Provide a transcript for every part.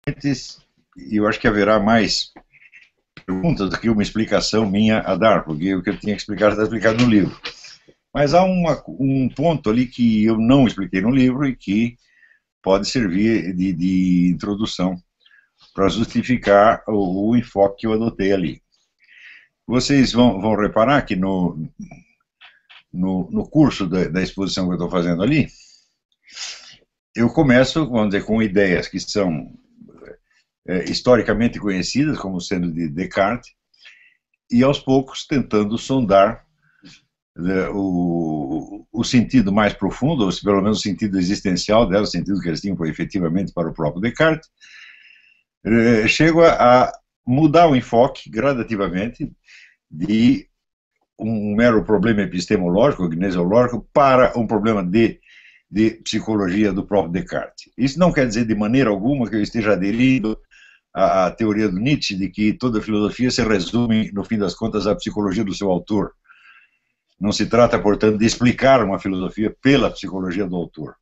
e eu acho que haverá mais perguntas do que uma explicação minha a dar, porque o que eu tinha que explicar está explicado no livro. Mas há um ponto ali que eu não expliquei no livro e que pode servir de introdução para justificar o enfoque que eu adotei ali. Vocês vão reparar que no curso da exposição que eu estou fazendo ali, eu começo, vamos dizer, com ideias que são historicamente conhecidas como sendo de Descartes, e aos poucos tentando sondar o sentido mais profundo, ou pelo menos o sentido existencial dela, o sentido que eles tinham efetivamente para o próprio Descartes. Chego a mudar o enfoque gradativamente de um mero problema epistemológico, gnesiológico, para um problema de psicologia do próprio Descartes. Isso não quer dizer de maneira alguma que eu esteja aderindo à teoria do Nietzsche de que toda filosofia se resume, no fim das contas, à psicologia do seu autor. Não se trata, portanto, de explicar uma filosofia pela psicologia do autor.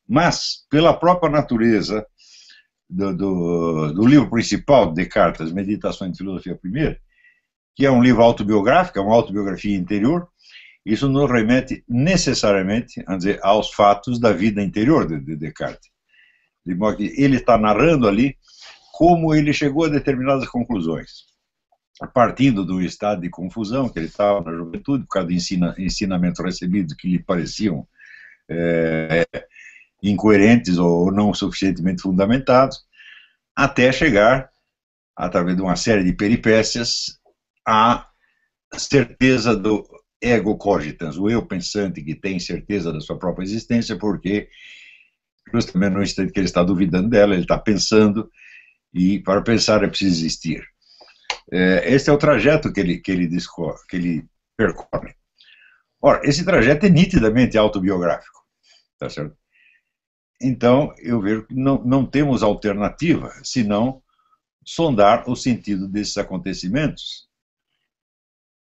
Mas, pela própria natureza do livro principal de Descartes, As Meditações de Filosofia Primeira, que é um livro autobiográfico, é uma autobiografia interior, isso nos remete necessariamente, a dizer, aos fatos da vida interior de Descartes. De modo que ele está narrando ali como ele chegou a determinadas conclusões, partindo do estado de confusão que ele estava na juventude, por causa de ensinamentos recebidos que lhe pareciam incoerentes ou não suficientemente fundamentados, até chegar, através de uma série de peripécias, à certeza do ego cogitans, o eu pensante que tem certeza da sua própria existência, porque justamente no instante que ele está duvidando dela, ele está pensando, e para pensar é preciso existir. Este é o trajeto que ele percorre. Ora, esse trajeto é nitidamente autobiográfico, tá certo? Então, eu vejo que não temos alternativa, senão sondar o sentido desses acontecimentos,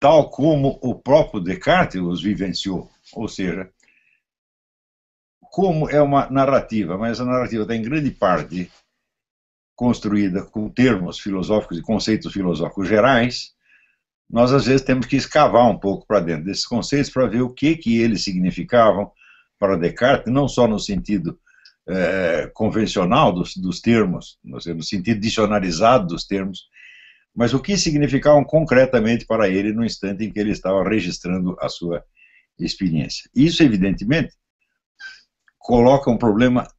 tal como o próprio Descartes os vivenciou. Ou seja, como é uma narrativa, mas a narrativa está em grande parte construída com termos filosóficos e conceitos filosóficos gerais, nós às vezes temos que escavar um pouco para dentro desses conceitos para ver o que eles significavam para Descartes, não só no sentido convencional dos termos, no sentido dicionarizado dos termos, mas o que significavam concretamente para ele no instante em que ele estava registrando a sua experiência. Isso, evidentemente, coloca um problema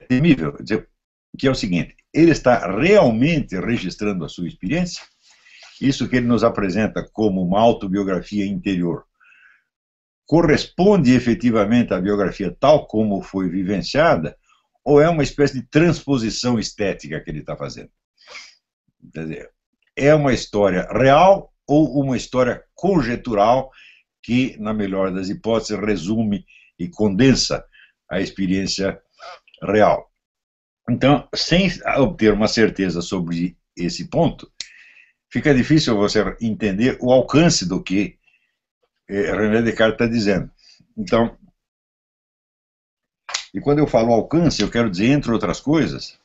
temível, que é o seguinte: ele está realmente registrando a sua experiência? Isso que ele nos apresenta como uma autobiografia interior corresponde efetivamente à biografia tal como foi vivenciada, ou é uma espécie de transposição estética que ele está fazendo? Quer dizer, é uma história real ou uma história conjetural que, na melhor das hipóteses, resume e condensa a experiência real? Então, sem obter uma certeza sobre esse ponto, fica difícil você entender o alcance do que René Descartes está dizendo. Então, e quando eu falo alcance, eu quero dizer, entre outras coisas,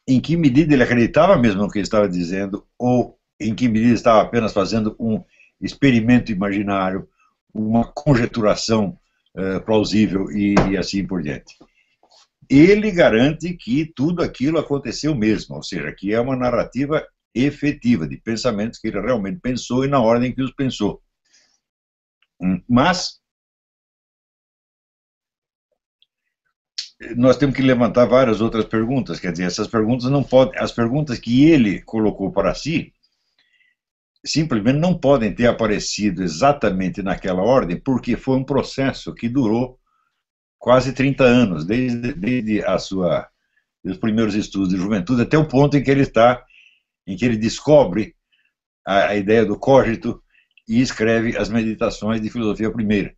em que medida ele acreditava mesmo no que ele estava dizendo, ou em que medida ele estava apenas fazendo um experimento imaginário, uma conjeturação plausível e assim por diante. Ele garante que tudo aquilo aconteceu mesmo, ou seja, que é uma narrativa efetiva de pensamentos que ele realmente pensou e na ordem que os pensou. Mas nós temos que levantar várias outras perguntas, quer dizer, essas perguntas não podem, as perguntas que ele colocou para si, simplesmente não podem ter aparecido exatamente naquela ordem, porque foi um processo que durou quase 30 anos, desde os primeiros estudos de juventude até o ponto em que ele descobre a ideia do cogito e escreve as Meditações de Filosofia Primeira.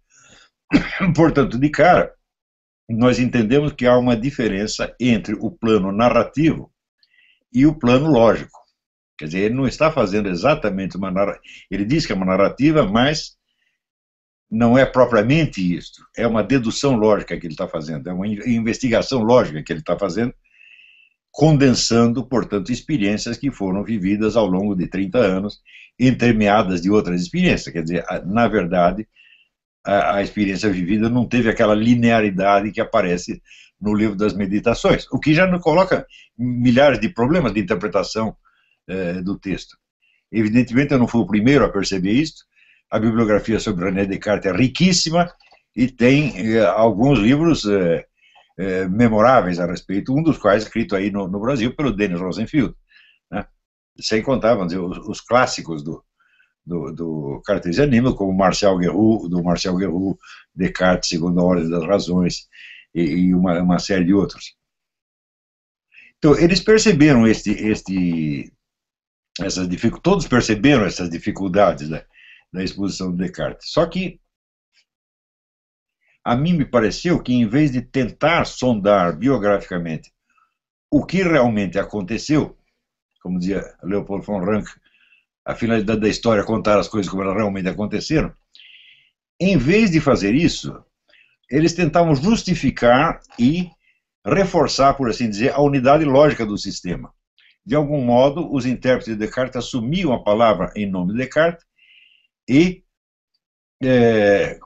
Portanto, de cara, nós entendemos que há uma diferença entre o plano narrativo e o plano lógico. Quer dizer, ele não está fazendo exatamente uma narrativa. Ele diz que é uma narrativa, mas não é propriamente isso. É uma dedução lógica que ele está fazendo, é uma investigação lógica que ele está fazendo, condensando, portanto, experiências que foram vividas ao longo de 30 anos, entremeadas de outras experiências. Quer dizer, na verdade, a experiência vivida não teve aquela linearidade que aparece no livro das Meditações, o que já nos coloca milhares de problemas de interpretação do texto. Evidentemente, eu não fui o primeiro a perceber isso. A bibliografia sobre René Descartes é riquíssima e tem alguns livros memoráveis a respeito, um dos quais escrito aí no Brasil pelo Denis Rosenfield, né? Sem contar, vamos dizer, os clássicos do cartesianismo, como Marcel Guerroux, Descartes, Segunda Ordem das Razões, e uma série de outros. Então, eles perceberam todos perceberam essas dificuldades da exposição de Descartes. Só que a mim me pareceu que, em vez de tentar sondar biograficamente o que realmente aconteceu, como dizia Leopold von Ranke, a finalidade da história é contar as coisas como elas realmente aconteceram, em vez de fazer isso, eles tentavam justificar e reforçar, por assim dizer, a unidade lógica do sistema. De algum modo, os intérpretes de Descartes assumiam a palavra em nome de Descartes e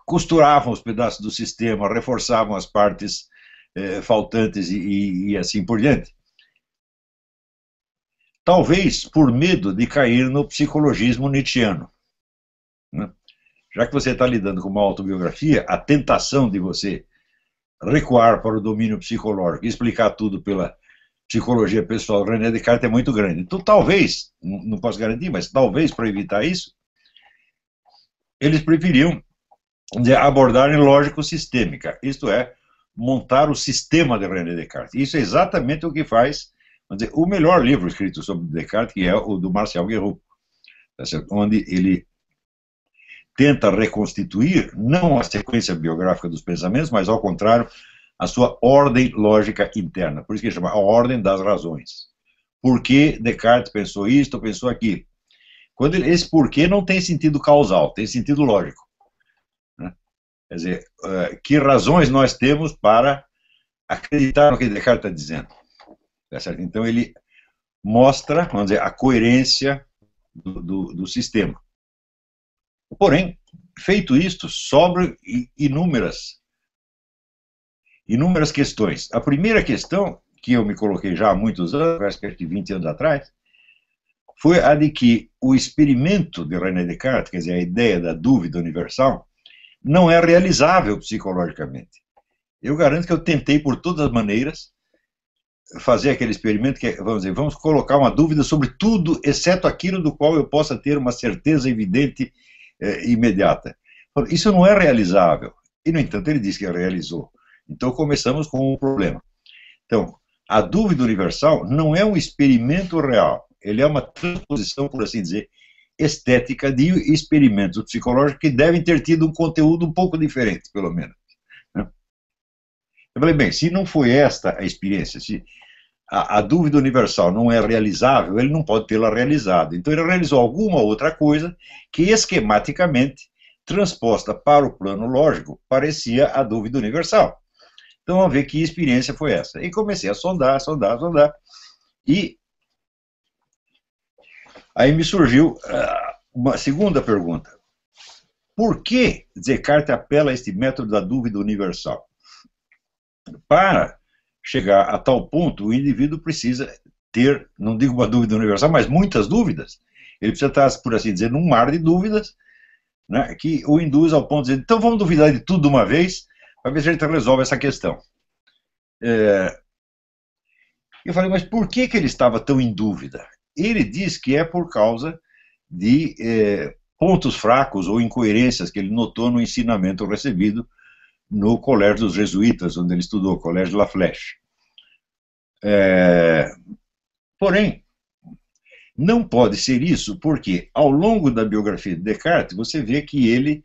costuravam os pedaços do sistema, reforçavam as partes faltantes e assim por diante. Talvez por medo de cair no psicologismo nietzschiano, né? Já que você está lidando com uma autobiografia, a tentação de você recuar para o domínio psicológico e explicar tudo pela psicologia pessoal do René Descartes é muito grande. Então, talvez, não posso garantir, mas talvez para evitar isso, eles preferiam abordar em lógica sistêmica, isto é, montar o sistema de René Descartes. Isso é exatamente o que faz, vamos dizer, o melhor livro escrito sobre Descartes, que é o do Marcel Guerroux, onde ele tenta reconstituir não a sequência biográfica dos pensamentos, mas, ao contrário, a sua ordem lógica interna. Por isso que ele chama a ordem das razões. Por que Descartes pensou isto ou pensou aquilo? Esse porquê não tem sentido causal, tem sentido lógico, né? Quer dizer, que razões nós temos para acreditar no que Descartes está dizendo? Tá certo? Então ele mostra, vamos dizer, a coerência do sistema. Porém, feito isto, sobram inúmeras questões. A primeira questão, que eu me coloquei já há muitos anos, perto de 20 anos atrás, foi a de que o experimento de René Descartes, quer dizer, a ideia da dúvida universal, não é realizável psicologicamente. Eu garanto que eu tentei, por todas as maneiras, fazer aquele experimento que é, vamos dizer, vamos colocar uma dúvida sobre tudo, exceto aquilo do qual eu possa ter uma certeza evidente imediata. Isso não é realizável. E, no entanto, ele disse que realizou. Então, começamos com um problema. Então, a dúvida universal não é um experimento real. Ele é uma transposição, por assim dizer, estética de experimentos psicológicos que devem ter tido um conteúdo um pouco diferente, pelo menos, né? Eu falei, bem, se não foi esta a experiência, se a dúvida universal não é realizável, ele não pode tê-la realizado. Então ele realizou alguma outra coisa que, esquematicamente, transposta para o plano lógico, parecia a dúvida universal. Então vamos ver que experiência foi essa. E comecei a sondar, e aí me surgiu uma segunda pergunta. Por que Descartes apela a este método da dúvida universal? Para chegar a tal ponto, o indivíduo precisa ter, não digo uma dúvida universal, mas muitas dúvidas. Ele precisa estar, por assim dizer, num mar de dúvidas, né, que o induz ao ponto de dizer, então vamos duvidar de tudo de uma vez, para ver se a gente resolve essa questão. Eu falei, mas por que ele estava tão em dúvida? Ele diz que é por causa de pontos fracos ou incoerências que ele notou no ensinamento recebido no Colégio dos Jesuítas, onde ele estudou, Colégio La Flèche. Porém, não pode ser isso, porque ao longo da biografia de Descartes, você vê que ele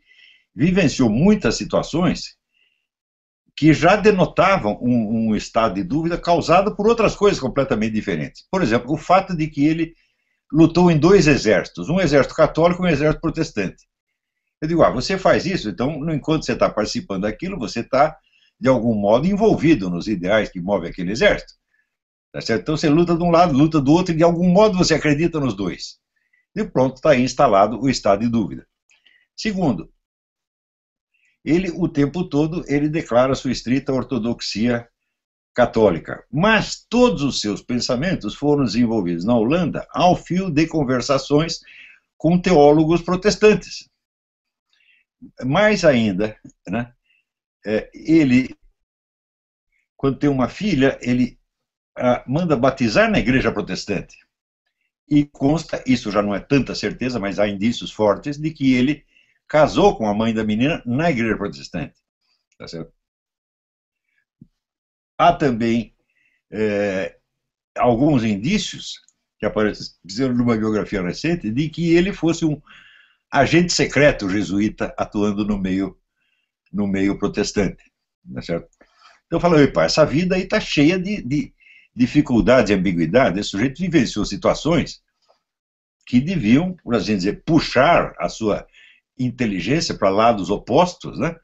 vivenciou muitas situações que já denotavam um estado de dúvida causado por outras coisas completamente diferentes. Por exemplo, o fato de que ele lutou em dois exércitos, um exército católico e um exército protestante. Eu digo, você faz isso, então, enquanto você está participando daquilo, você está, de algum modo, envolvido nos ideais que movem aquele exército. Tá certo? Então você luta de um lado, luta do outro, e de algum modo você acredita nos dois. E pronto, está aí instalado o estado de dúvida. Segundo, ele, o tempo todo, ele declara sua estrita ortodoxia católica, mas todos os seus pensamentos foram desenvolvidos na Holanda ao fio de conversações com teólogos protestantes. Mais ainda, né, ele, quando tem uma filha, ele manda batizar na igreja protestante. E consta, isso já não é tanta certeza, mas há indícios fortes de que ele casou com a mãe da menina na igreja protestante. Tá certo? Há também alguns indícios que apareceram numa biografia recente de que ele fosse um agente secreto jesuíta atuando no meio protestante. Tá certo? Então eu falo, epa, essa vida aí está cheia de dificuldade e ambiguidade. Esse sujeito vivenciou situações que deviam, por assim dizer, puxar a sua inteligência para lados opostos, né?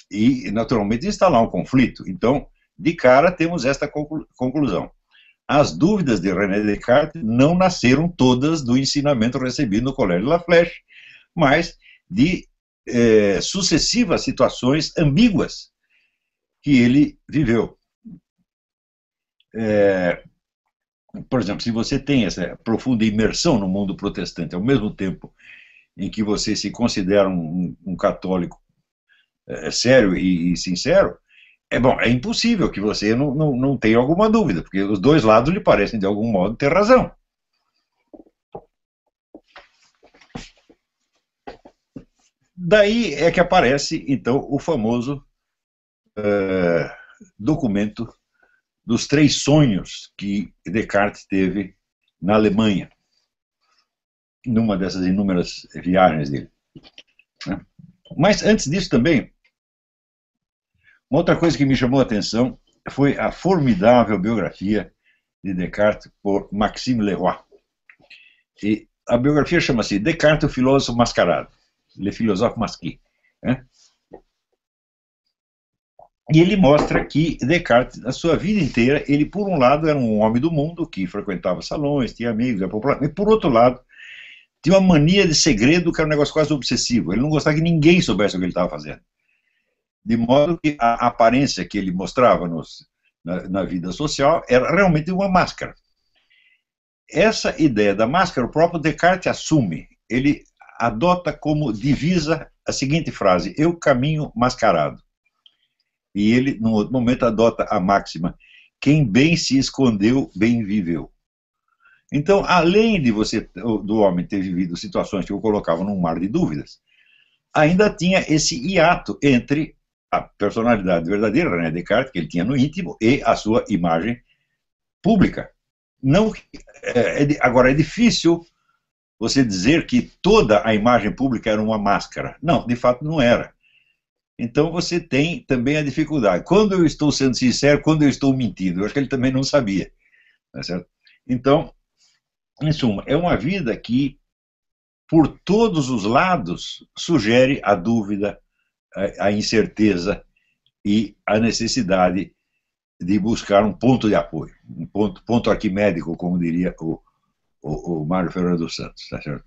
E, naturalmente, instalar um conflito. Então, de cara, temos esta conclusão. As dúvidas de René Descartes não nasceram todas do ensinamento recebido no Colégio La Flèche, mas de sucessivas situações ambíguas que ele viveu. Por exemplo, se você tem essa profunda imersão no mundo protestante, ao mesmo tempo em que você se considera um católico sério e sincero, é impossível que você não tenha alguma dúvida, porque os dois lados lhe parecem, de algum modo, ter razão. Daí é que aparece, então, o famoso documento dos 3 sonhos que Descartes teve na Alemanha, numa dessas inúmeras viagens dele. Mas antes disso também, uma outra coisa que me chamou a atenção foi a formidável biografia de Descartes por Maxime Leroy. E a biografia chama-se Descartes, o filósofo mascarado, Le Philosophe Masqué. E ele mostra que Descartes, na sua vida inteira, ele, por um lado, era um homem do mundo, que frequentava salões, tinha amigos, era popular, e, por outro lado, tinha uma mania de segredo que era um negócio quase obsessivo. Ele não gostava que ninguém soubesse o que ele estava fazendo. De modo que a aparência que ele mostrava na vida social era realmente uma máscara. Essa ideia da máscara, o próprio Descartes assume. Ele adota como divisa a seguinte frase: eu caminho mascarado. E ele, num outro momento, adota a máxima: quem bem se escondeu, bem viveu. Então, além do homem ter vivido situações que o colocavam num mar de dúvidas, ainda tinha esse hiato entre a personalidade verdadeira, René Descartes, que ele tinha no íntimo, e a sua imagem pública. Não, agora, é difícil você dizer que toda a imagem pública era uma máscara. Não, de fato não era. Então você tem também a dificuldade. Quando eu estou sendo sincero, quando eu estou mentindo? Eu acho que ele também não sabia. Tá certo? Então, em suma, é uma vida que, por todos os lados, sugere a dúvida, a incerteza e a necessidade de buscar um ponto de apoio, um ponto arquimédico, como diria o Mário Ferreira dos Santos. Tá certo?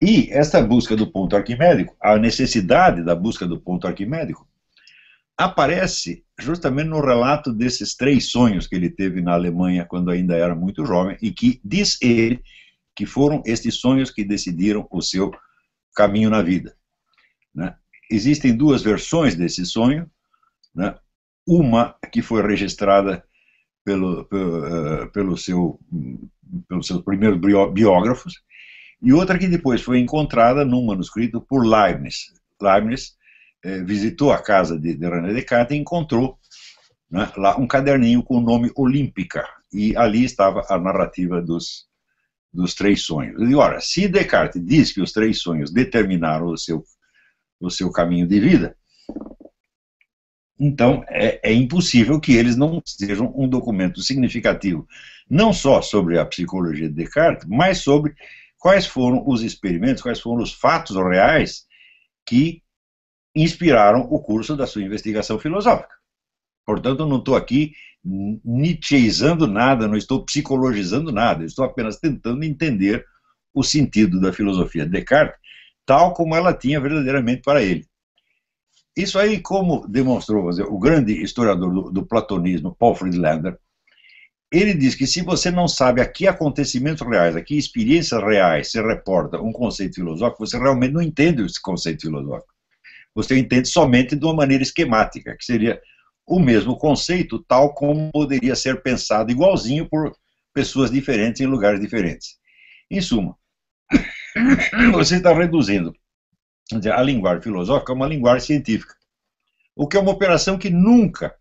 E essa busca do ponto arquimédico, a necessidade da busca do ponto arquimédico, aparece justamente no relato desses 3 sonhos que ele teve na Alemanha quando ainda era muito jovem, e que diz ele que foram estes sonhos que decidiram o seu caminho na vida. Né? Existem 2 versões desse sonho, né? Uma que foi registrada pelos seus primeiros biógrafos, e outra que depois foi encontrada num manuscrito por Leibniz. Leibniz visitou a casa de René Descartes e encontrou, né, lá um caderninho com o nome Olímpica, e ali estava a narrativa dos 3 sonhos. E ora, se Descartes diz que os 3 sonhos determinaram o seu caminho de vida, então é impossível que eles não sejam um documento significativo, não só sobre a psicologia de Descartes, mas sobre quais foram os experimentos, quais foram os fatos reais que inspiraram o curso da sua investigação filosófica. Portanto, eu não estou aqui nietzscheizando nada, não estou psicologizando nada, estou apenas tentando entender o sentido da filosofia de Descartes, tal como ela tinha verdadeiramente para ele. Isso aí, como demonstrou o grande historiador do platonismo, Paul Friedlander, ele diz que se você não sabe a que acontecimentos reais, a que experiências reais se reporta um conceito filosófico, você realmente não entende esse conceito filosófico. Você entende somente de uma maneira esquemática, que seria o mesmo conceito, tal como poderia ser pensado igualzinho por pessoas diferentes em lugares diferentes. Em suma, você está reduzindo a linguagem filosófica a uma linguagem científica, o que é uma operação que nunca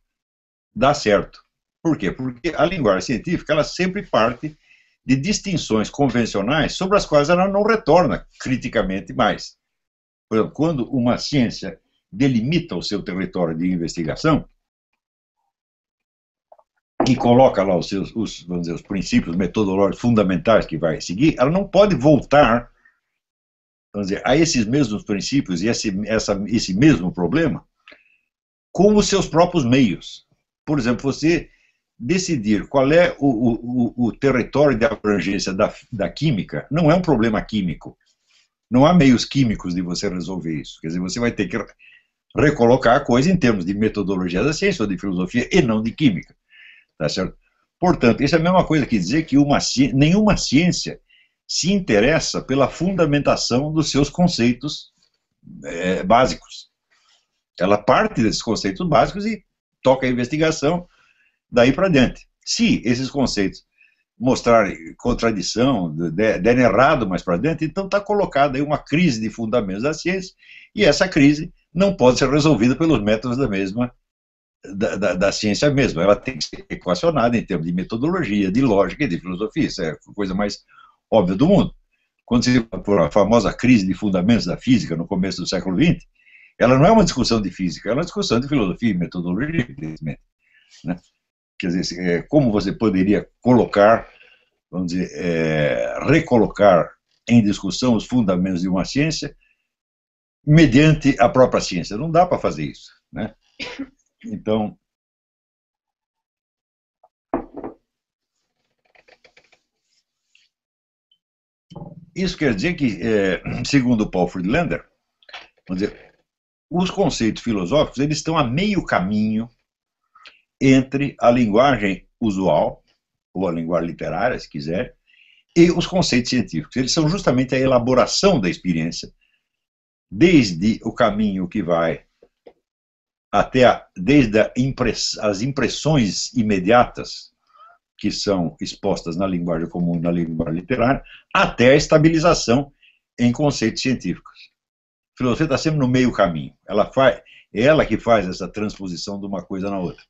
dá certo. Por quê? Porque a linguagem científica ela sempre parte de distinções convencionais sobre as quais ela não retorna criticamente mais. Por exemplo, quando uma ciência delimita o seu território de investigação e coloca lá vamos dizer, os princípios metodológicos fundamentais que vai seguir, ela não pode voltar, vamos dizer, a esses mesmos princípios e esse mesmo problema com os seus próprios meios. Por exemplo, você decidir qual é o território de abrangência da química não é um problema químico. Não há meios químicos de você resolver isso. Quer dizer, você vai ter que recolocar a coisa em termos de metodologia da ciência ou de filosofia e não de química. Tá certo? Portanto, isso é a mesma coisa que dizer que nenhuma ciência se interessa pela fundamentação dos seus conceitos básicos. Ela parte desses conceitos básicos e toca a investigação daí para diante. Se esses conceitos mostrarem contradição, derem errado mais para dentro, então está colocada aí uma crise de fundamentos da ciência, e essa crise não pode ser resolvida pelos métodos da ciência mesma. Ela tem que ser equacionada em termos de metodologia, de lógica e de filosofia. Isso é a coisa mais óbvia do mundo. Quando se for a famosa crise de fundamentos da física no começo do século XX, ela não é uma discussão de física, ela é uma discussão de filosofia e metodologia, evidentemente, né? Quer dizer, como você poderia colocar, vamos dizer, recolocar em discussão os fundamentos de uma ciência mediante a própria ciência? Não dá para fazer isso, né? Então, isso quer dizer que, segundo Paul Friedlander, vamos dizer, os conceitos filosóficos eles estão a meio caminho entre a linguagem usual, ou a linguagem literária, se quiser, e os conceitos científicos. Eles são justamente a elaboração da experiência, desde o caminho que vai até desde as impressões imediatas, que são expostas na linguagem comum e na linguagem literária, até a estabilização em conceitos científicos. A filosofia está sempre no meio caminho. É ela que faz essa transposição de uma coisa na outra.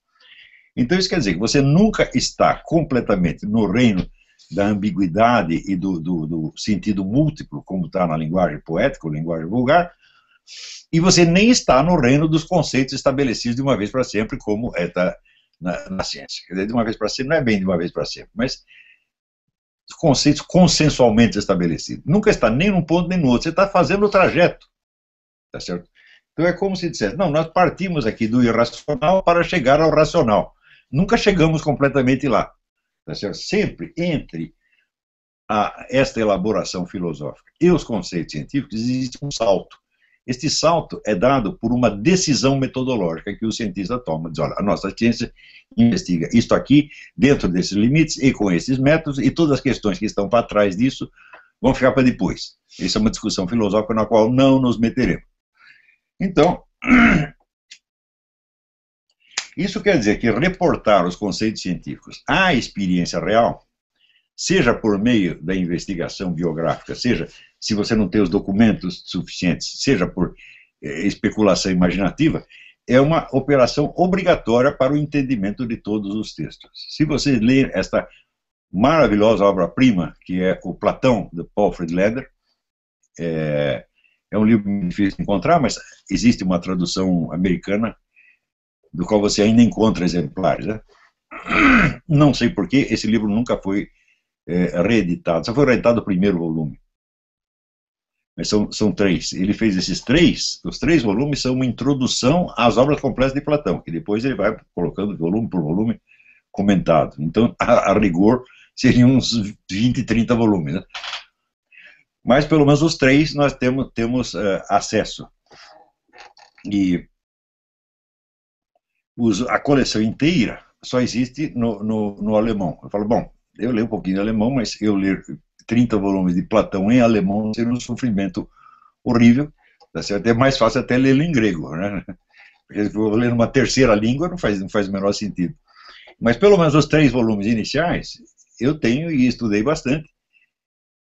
Então isso quer dizer que você nunca está completamente no reino da ambiguidade e do sentido múltiplo, como está na linguagem poética ou linguagem vulgar, e você nem está no reino dos conceitos estabelecidos de uma vez para sempre, como está na ciência. Quer dizer, de uma vez para sempre não é bem de uma vez para sempre, mas os conceitos consensualmente estabelecidos. Nunca está nem num ponto nem no outro, você está fazendo o trajeto. Tá certo? Então é como se dissesse, não, nós partimos aqui do irracional para chegar ao racional. Nunca chegamos completamente lá. Tá certo? Sempre entre esta elaboração filosófica e os conceitos científicos existe um salto. Este salto é dado por uma decisão metodológica que o cientista toma. Diz, olha, a nossa ciência investiga isto aqui, dentro desses limites e com esses métodos, e todas as questões que estão para trás disso vão ficar para depois. Essa é uma discussão filosófica na qual não nos meteremos. Então, isso quer dizer que reportar os conceitos científicos à experiência real, seja por meio da investigação biográfica, seja se você não tem os documentos suficientes, seja por especulação imaginativa, é uma operação obrigatória para o entendimento de todos os textos. Se você ler esta maravilhosa obra-prima, que é o Platão, de Paul Friedlander, é um livro difícil de encontrar, mas existe uma tradução americana, do qual você ainda encontra exemplares, né? Não sei porquê, esse livro nunca foi reeditado, só foi reeditado o primeiro volume. Mas são três. Ele fez os três volumes são uma introdução às obras completas de Platão, que depois ele vai colocando volume por volume comentado. Então, a rigor, seriam uns 20, 30 volumes, né? Mas, pelo menos, os três nós temos acesso. E a coleção inteira só existe no alemão. Eu falo, bom, eu leio um pouquinho de alemão, mas eu ler 30 volumes de Platão em alemão seria um sofrimento horrível. É mais fácil até ler em grego, né? Porque se eu ler numa terceira língua não faz o menor sentido. Mas pelo menos os 3 volumes iniciais eu tenho e estudei bastante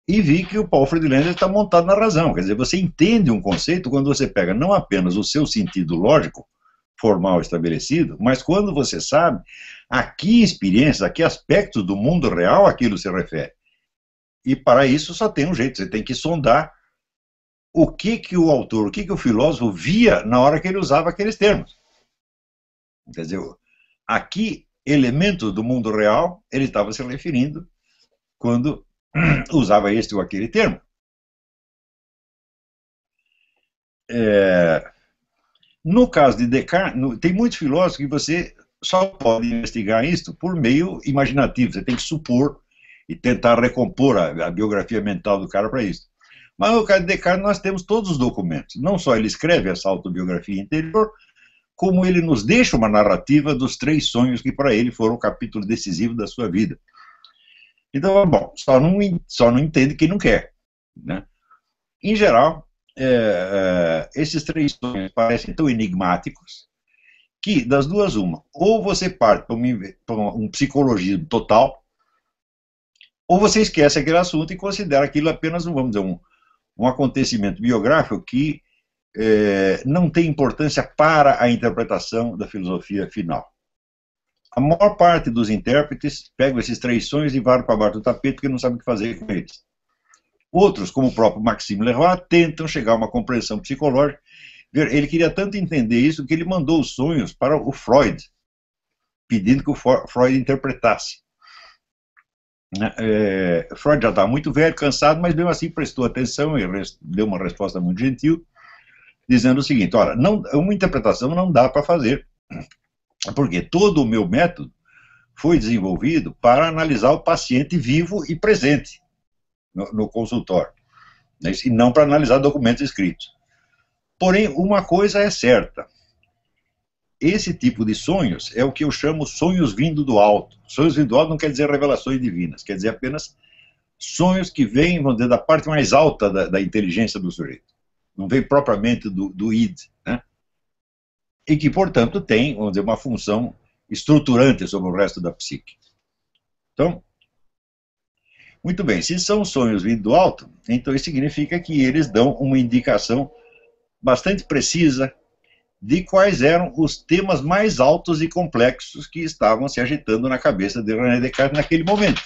e vi que o Paul Friedlander está montado na razão. Quer dizer, você entende um conceito quando você pega não apenas o seu sentido lógico, formal estabelecido, mas quando você sabe a que experiências, a que aspectos do mundo real aquilo se refere. E para isso só tem um jeito, você tem que sondar o que o autor, o que o filósofo via na hora que ele usava aqueles termos. Quer dizer, a que elementos do mundo real ele estava se referindo quando usava este ou aquele termo. No caso de Descartes, tem muitos filósofos que você só pode investigar isso por meio imaginativo, você tem que supor e tentar recompor a biografia mental do cara para isso. Mas no caso de Descartes nós temos todos os documentos, não só ele escreve essa autobiografia interior, como ele nos deixa uma narrativa dos 3 sonhos que para ele foram o capítulo decisivo da sua vida. Então, bom, só não entende quem não quer, né? Em geral, esses 3 sonhos parecem tão enigmáticos que, das duas, uma, ou você parte para um psicologismo total, ou você esquece aquele assunto e considera aquilo apenas, vamos dizer, um acontecimento biográfico que não tem importância para a interpretação da filosofia final. A maior parte dos intérpretes pegam esses 3 sonhos e varam para baixo do tapete porque não sabem o que fazer com eles. Outros, como o próprio Maxime Leroy, tentam chegar a uma compreensão psicológica. Ele queria tanto entender isso que ele mandou os sonhos para o Freud, pedindo que o Freud interpretasse. Freud já estava muito velho, cansado, mas mesmo assim prestou atenção e deu uma resposta muito gentil, dizendo o seguinte: olha, uma interpretação não dá para fazer, porque todo o meu método foi desenvolvido para analisar o paciente vivo e presente no consultório, né, e não para analisar documentos escritos. Porém, uma coisa é certa: esse tipo de sonhos é o que eu chamo sonhos vindo do alto. Sonhos vindo do alto não quer dizer revelações divinas, quer dizer apenas sonhos que vêm, vamos dizer, da parte mais alta da inteligência do sujeito. Não vem propriamente do id, né? E que, portanto, tem, vamos dizer, uma função estruturante sobre o resto da psique. Então, muito bem, se são sonhos vindo do alto, então isso significa que eles dão uma indicação bastante precisa de quais eram os temas mais altos e complexos que estavam se agitando na cabeça de René Descartes naquele momento.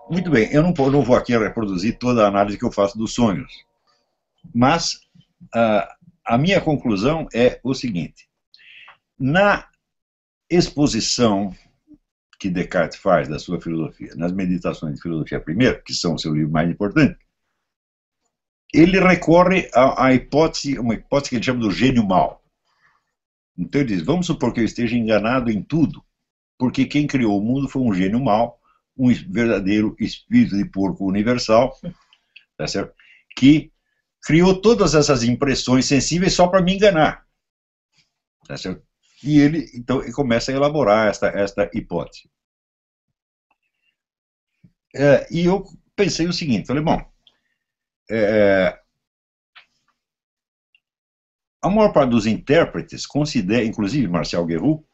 Muito bem, eu não vou aqui reproduzir toda a análise que eu faço dos sonhos, mas a minha conclusão é o seguinte: na exposição que Descartes faz da sua filosofia, nas Meditações de Filosofia Primeira, que são o seu livro mais importante, ele recorre à hipótese, uma hipótese que ele chama do gênio mau. Então ele diz: vamos supor que eu esteja enganado em tudo, porque quem criou o mundo foi um gênio mau, um verdadeiro espírito de porco universal, tá certo? Que criou todas essas impressões sensíveis só para me enganar, tá certo? E ele, então, ele começa a elaborar esta hipótese. E eu pensei o seguinte, falei, bom, a maior parte dos intérpretes considera, inclusive Marcel Guerroux,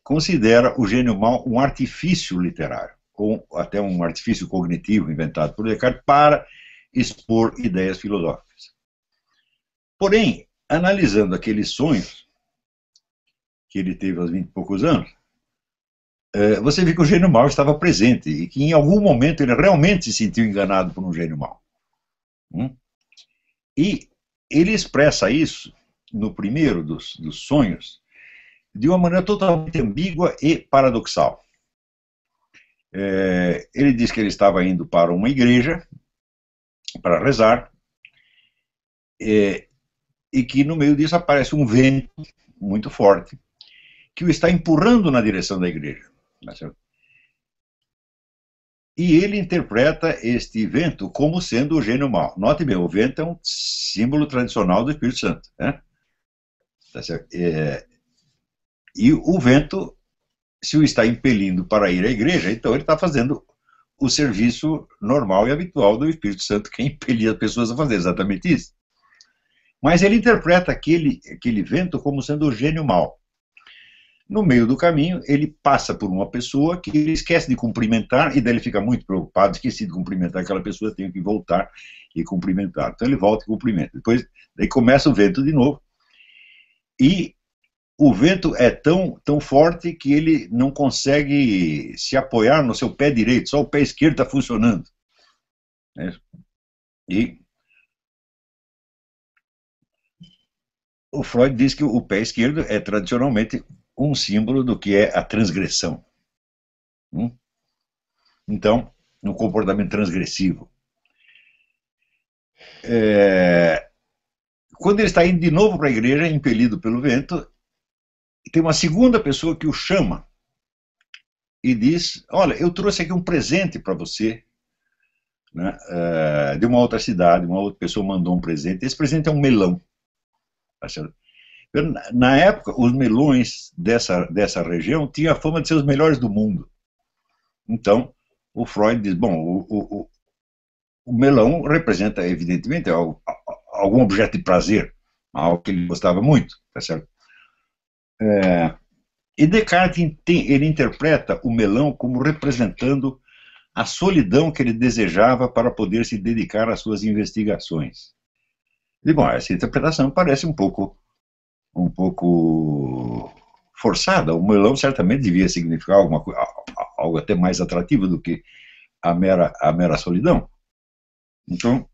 considera o gênio mau um artifício literário, ou até um artifício cognitivo inventado por Descartes para expor ideias filosóficas. Porém, analisando aqueles sonhos que ele teve aos 20 e poucos anos, você vê que o gênio mau estava presente e que em algum momento ele realmente se sentiu enganado por um gênio mau. E ele expressa isso no primeiro dos sonhos de uma maneira totalmente ambígua e paradoxal. Ele diz que ele estava indo para uma igreja para rezar, e que no meio disso aparece um vento muito forte que o está empurrando na direção da igreja. E ele interpreta este vento como sendo o gênio mau. Note bem, o vento é um símbolo tradicional do Espírito Santo, né? Tá certo? E o vento, se o está impelindo para ir à igreja, então ele está fazendo o serviço normal e habitual do Espírito Santo, que é impelir as pessoas a fazer exatamente isso. Mas ele interpreta aquele vento como sendo o gênio mau. No meio do caminho, ele passa por uma pessoa que ele esquece de cumprimentar, e daí ele fica muito preocupado, esqueci de cumprimentar aquela pessoa, tenho que voltar e cumprimentar. Então ele volta e cumprimenta. Depois, daí começa o vento de novo, e o vento é tão forte que ele não consegue se apoiar no seu pé direito, só o pé esquerdo está funcionando. E o Freud diz que o pé esquerdo é tradicionalmente um símbolo do que é a transgressão. Então, um comportamento transgressivo. Quando ele está indo de novo para a igreja, impelido pelo vento, tem uma segunda pessoa que o chama e diz: olha, eu trouxe aqui um presente para você, né, de uma outra cidade, uma outra pessoa mandou um presente. Esse presente é um melão. Na época, os melões dessa região tinham a fama de ser os melhores do mundo. Então, o Freud diz: bom, o melão representa, evidentemente, algum objeto de prazer, algo que ele gostava muito, tá certo? E Descartes ele interpreta o melão como representando a solidão que ele desejava para poder se dedicar às suas investigações. E, bom, essa interpretação parece um pouco forçada. O melão certamente devia significar algo até mais atrativo do que a mera solidão. Então,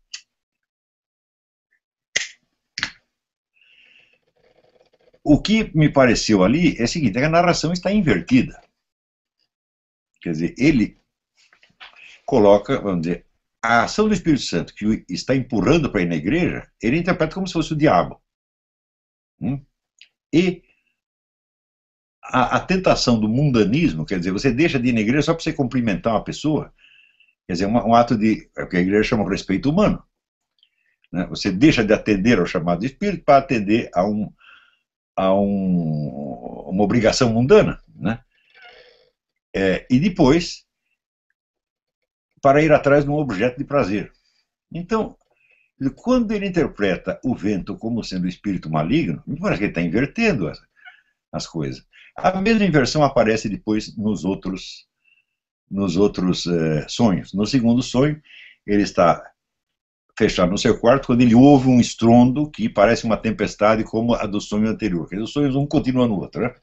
o que me pareceu ali é o seguinte: a narração está invertida. Quer dizer, ele coloca, vamos dizer, a ação do Espírito Santo que o está empurrando para ir na igreja, ele interpreta como se fosse o diabo. E a tentação do mundanismo, quer dizer, você deixa de ir na igreja só para você cumprimentar uma pessoa, quer dizer, um ato de, é o que a igreja chama de respeito humano. Né? Você deixa de atender ao chamado do Espírito para atender a uma obrigação mundana. Né? E depois, para ir atrás de um objeto de prazer. Então, quando ele interpreta o vento como sendo o espírito maligno, me parece que ele está invertendo as coisas. A mesma inversão aparece depois nos outros sonhos. No segundo sonho, ele está fechado no seu quarto quando ele ouve um estrondo que parece uma tempestade como a do sonho anterior. Quer dizer, os sonhos um continua no outro. Né?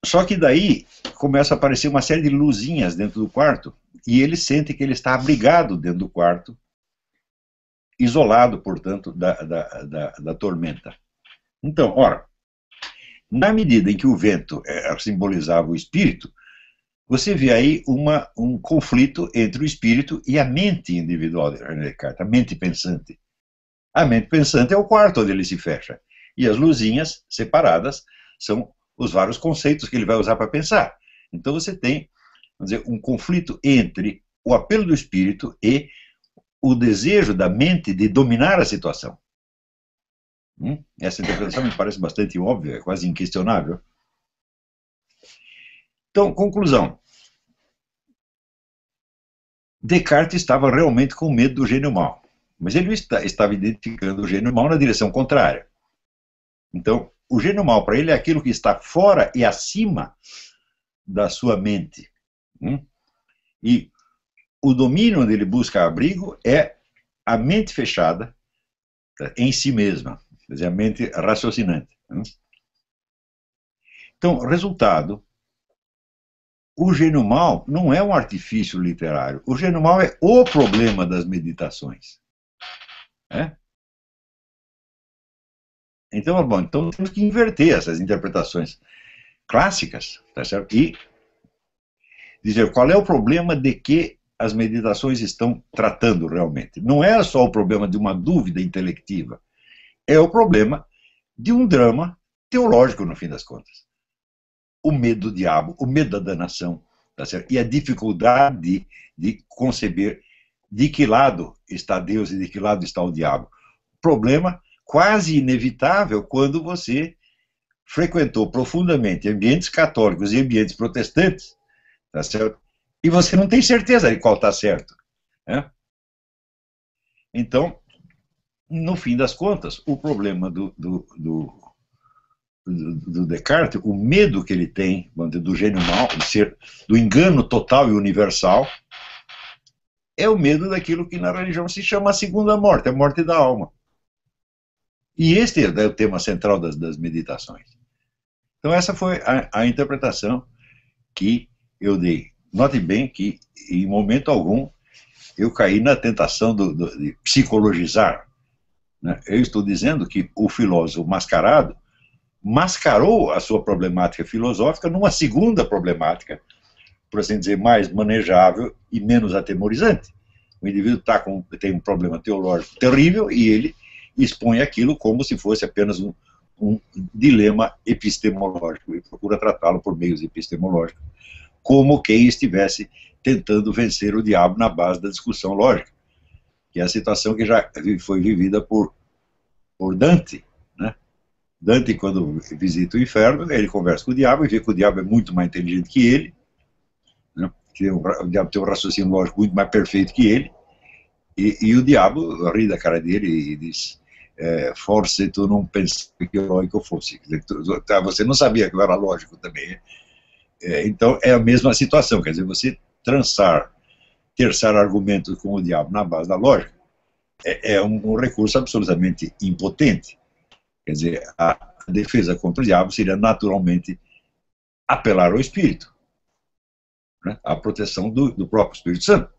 Só que daí começa a aparecer uma série de luzinhas dentro do quarto e ele sente que ele está abrigado dentro do quarto, isolado, portanto, da tormenta. Então, ora, na medida em que o vento simbolizava o espírito, você vê aí um conflito entre o espírito e a mente individual de René Descartes, a mente pensante. A mente pensante é o quarto onde ele se fecha. E as luzinhas separadas são os vários conceitos que ele vai usar para pensar. Então você tem, vamos dizer, um conflito entre o apelo do espírito e o desejo da mente de dominar a situação. Essa interpretação me parece bastante óbvia, quase inquestionável. Então, conclusão. Descartes estava realmente com medo do gênio mau, mas ele estava identificando o gênio mau na direção contrária. Então, o gênio mau para ele é aquilo que está fora e acima da sua mente. E o domínio onde ele busca abrigo é a mente fechada em si mesma, quer dizer, a mente raciocinante. Então, resultado, o gênio mau não é um artifício literário. O gênio mau é o problema das meditações. Então, bom, então temos que inverter essas interpretações clássicas, tá certo? E dizer qual é o problema de que as meditações estão tratando realmente. Não é só o problema de uma dúvida intelectiva, é o problema de um drama teológico, no fim das contas. O medo do diabo, o medo da danação, tá certo? E a dificuldade de conceber de que lado está Deus e de que lado está o diabo. Problema quase inevitável quando você frequentou profundamente ambientes católicos e ambientes protestantes, tá certo? E você não tem certeza de qual está certo, né? Então, no fim das contas, o problema do Descartes, o medo que ele tem do gênio mau, de ser do engano total e universal, é o medo daquilo que na religião se chama a segunda morte, a morte da alma. E este é o tema central das meditações. Então essa foi a interpretação que eu dei. Note bem que, em momento algum, eu caí na tentação de psicologizar, né? Eu estou dizendo que o filósofo mascarado mascarou a sua problemática filosófica numa segunda problemática, por assim dizer, mais manejável e menos atemorizante. O indivíduo tem um problema teológico terrível e ele expõe aquilo como se fosse apenas um dilema epistemológico e procura tratá-lo por meios epistemológicos, como quem estivesse tentando vencer o diabo na base da discussão lógica, que é a situação que já foi vivida por Dante, né? Dante, quando visita o inferno, ele conversa com o diabo e vê que o diabo é muito mais inteligente que ele, né? Que o diabo tem um raciocínio lógico muito mais perfeito que ele, e o diabo ri da cara dele e diz: forse tu não pensaste que eu lógico fosse. Você não sabia que eu era lógico também. Então é a mesma situação, quer dizer, você terçar argumentos com o diabo na base da lógica é um recurso absolutamente impotente. Quer dizer, a defesa contra o diabo seria naturalmente apelar ao Espírito, né? A proteção do próprio Espírito Santo.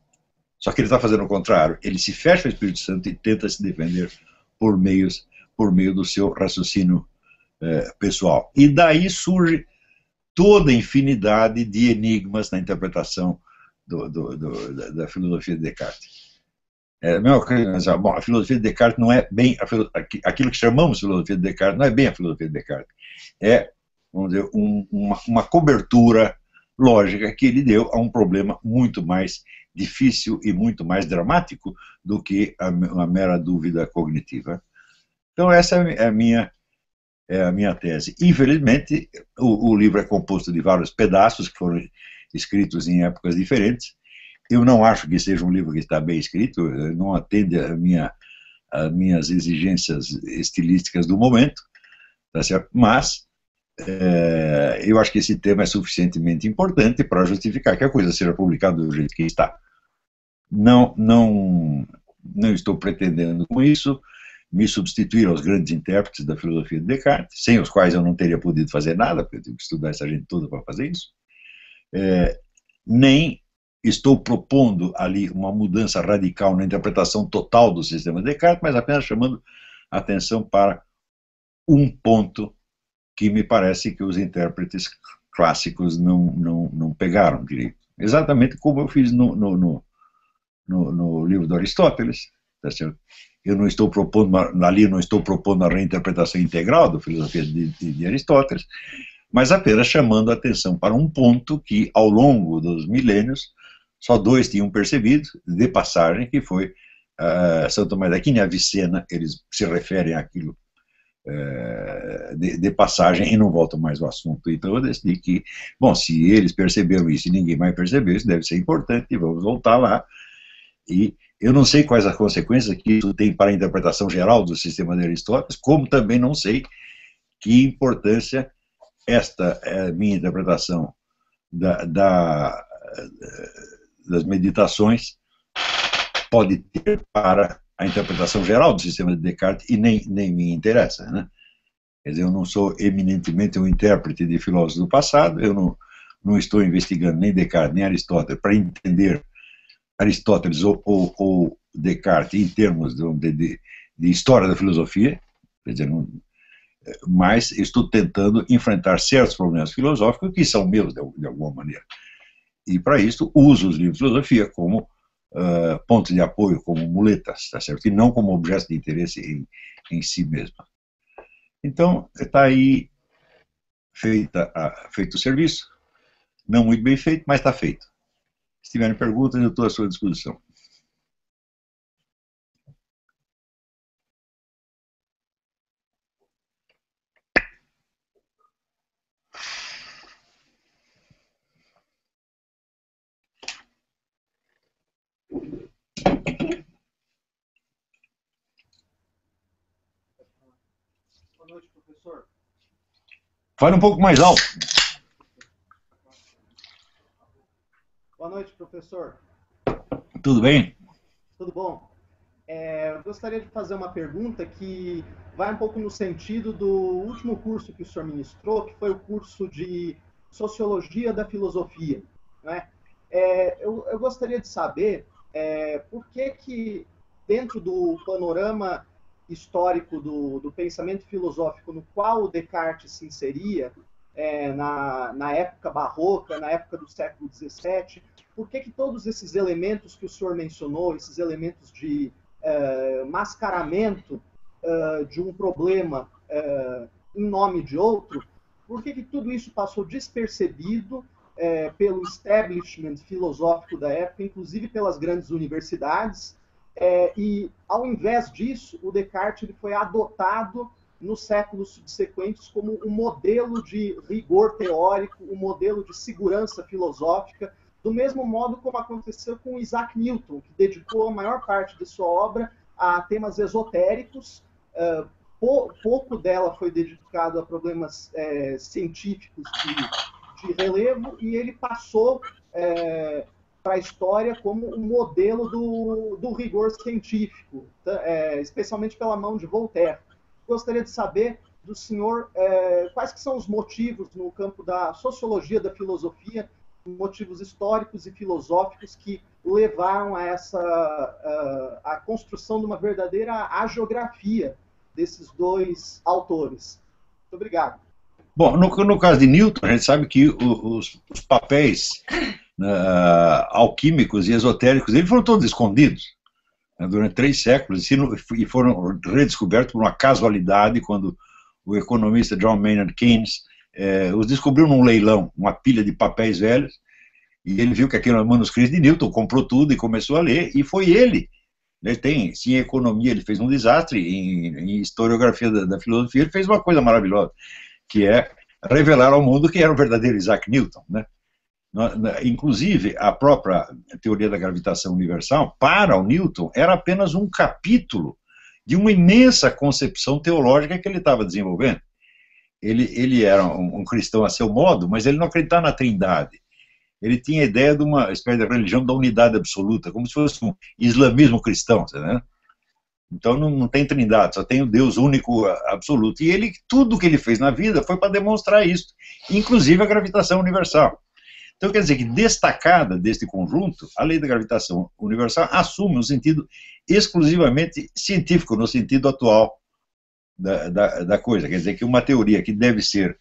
Só que ele está fazendo o contrário, ele se fecha ao Espírito Santo e tenta se defender por meio do seu raciocínio pessoal. E daí surge toda a infinidade de enigmas na interpretação da filosofia de Descartes. Bom, a filosofia de Descartes não é bem aquilo que chamamos de filosofia de Descartes, não é bem a filosofia de Descartes. É, vamos dizer, uma cobertura lógica que ele deu a um problema muito mais difícil e muito mais dramático do que uma mera dúvida cognitiva. Então essa é a minha tese. Infelizmente, o livro é composto de vários pedaços que foram escritos em épocas diferentes. Eu não acho que seja um livro que está bem escrito, não atende às minhas exigências estilísticas do momento, tá certo? Mas eu acho que esse tema é suficientemente importante para justificar que a coisa seja publicada do jeito que está. Não estou pretendendo com isso me substituir aos grandes intérpretes da filosofia de Descartes, sem os quais eu não teria podido fazer nada, porque eu tive que estudar essa gente toda para fazer isso. Nem estou propondo ali uma mudança radical na interpretação total do sistema de Descartes, mas apenas chamando a atenção para um ponto que me parece que os intérpretes clássicos não pegaram direito. Exatamente como eu fiz no livro do Aristóteles, tá certo? Eu não estou propondo a reinterpretação integral da filosofia de Aristóteles, mas apenas chamando a atenção para um ponto que, ao longo dos milênios, só dois tinham percebido, de passagem, que foi São Tomás de Aquino e Avicena. Eles se referem àquilo de passagem e não voltam mais ao assunto. Então eu decidi que, bom, se eles perceberam isso e ninguém mais percebeu, isso deve ser importante, e vamos voltar lá. E eu não sei quais as consequências que isso tem para a interpretação geral do sistema de Aristóteles, como também não sei que importância esta minha interpretação das meditações pode ter para a interpretação geral do sistema de Descartes, e nem me interessa, né? Quer dizer, eu não sou eminentemente um intérprete de filósofos do passado, eu não estou investigando nem Descartes nem Aristóteles para entender Aristóteles ou Descartes em termos de história da filosofia, quer dizer, mas estou tentando enfrentar certos problemas filosóficos que são meus de alguma maneira. e para isso usa os livros de filosofia como pontos de apoio, como muletas, tá certo? E não como objeto de interesse em si mesmo. Então, está aí feito o serviço, não muito bem feito, mas está feito. Se tiverem perguntas, eu estou à sua disposição. Boa noite, professor. Fale um pouco mais alto. Boa noite, professor. Tudo bem? Tudo bom? Eu gostaria de fazer uma pergunta que vai um pouco no sentido do último curso que o senhor ministrou, que foi o curso de Sociologia da Filosofia, né? Eu gostaria de saber por que dentro do panorama histórico do pensamento filosófico no qual o Descartes se inseria, na época barroca, na época do século XVII, por que todos esses elementos que o senhor mencionou, esses elementos de mascaramento de um problema em nome de outro, por que tudo isso passou despercebido pelo establishment filosófico da época, inclusive pelas grandes universidades, e, ao invés disso, o Descartes ele foi adotado nos séculos subsequentes como um modelo de rigor teórico, um modelo de segurança filosófica, do mesmo modo como aconteceu com Isaac Newton, que dedicou a maior parte de sua obra a temas esotéricos. Pouco dela foi dedicado a problemas científicos de relevo, e ele passou para a história como um modelo do rigor científico, especialmente pela mão de Voltaire. Gostaria de saber do senhor quais que são os motivos no campo da sociologia da filosofia, motivos históricos e filosóficos que levaram a a construção de uma verdadeira hagiografia desses dois autores. Muito obrigado. Bom, no caso de Newton, a gente sabe que os papéis alquímicos e esotéricos dele foram todos escondidos, né, durante 3 séculos, e foram redescobertos por uma casualidade, quando o economista John Maynard Keynes os descobriu num leilão, uma pilha de papéis velhos, e ele viu que aquilo era manuscrito de Newton, comprou tudo e começou a ler, e foi ele. Sim, em economia ele fez um desastre, em historiografia da filosofia ele fez uma coisa maravilhosa, que é revelar ao mundo quem era o verdadeiro Isaac Newton, né? Inclusive, a própria teoria da gravitação universal, para o Newton, era apenas um capítulo de uma imensa concepção teológica que ele estava desenvolvendo. Ele era um cristão a seu modo, mas ele não acreditava na Trindade. Ele tinha a ideia de uma espécie de religião da unidade absoluta, como se fosse um islamismo cristão, né? Então não tem Trindade, só tem o Deus único absoluto. E tudo que ele fez na vida foi para demonstrar isso, inclusive a gravitação universal. Então quer dizer que, destacada deste conjunto, a lei da gravitação universal assume um sentido exclusivamente científico, no sentido atual da coisa. Quer dizer que uma teoria que deve ser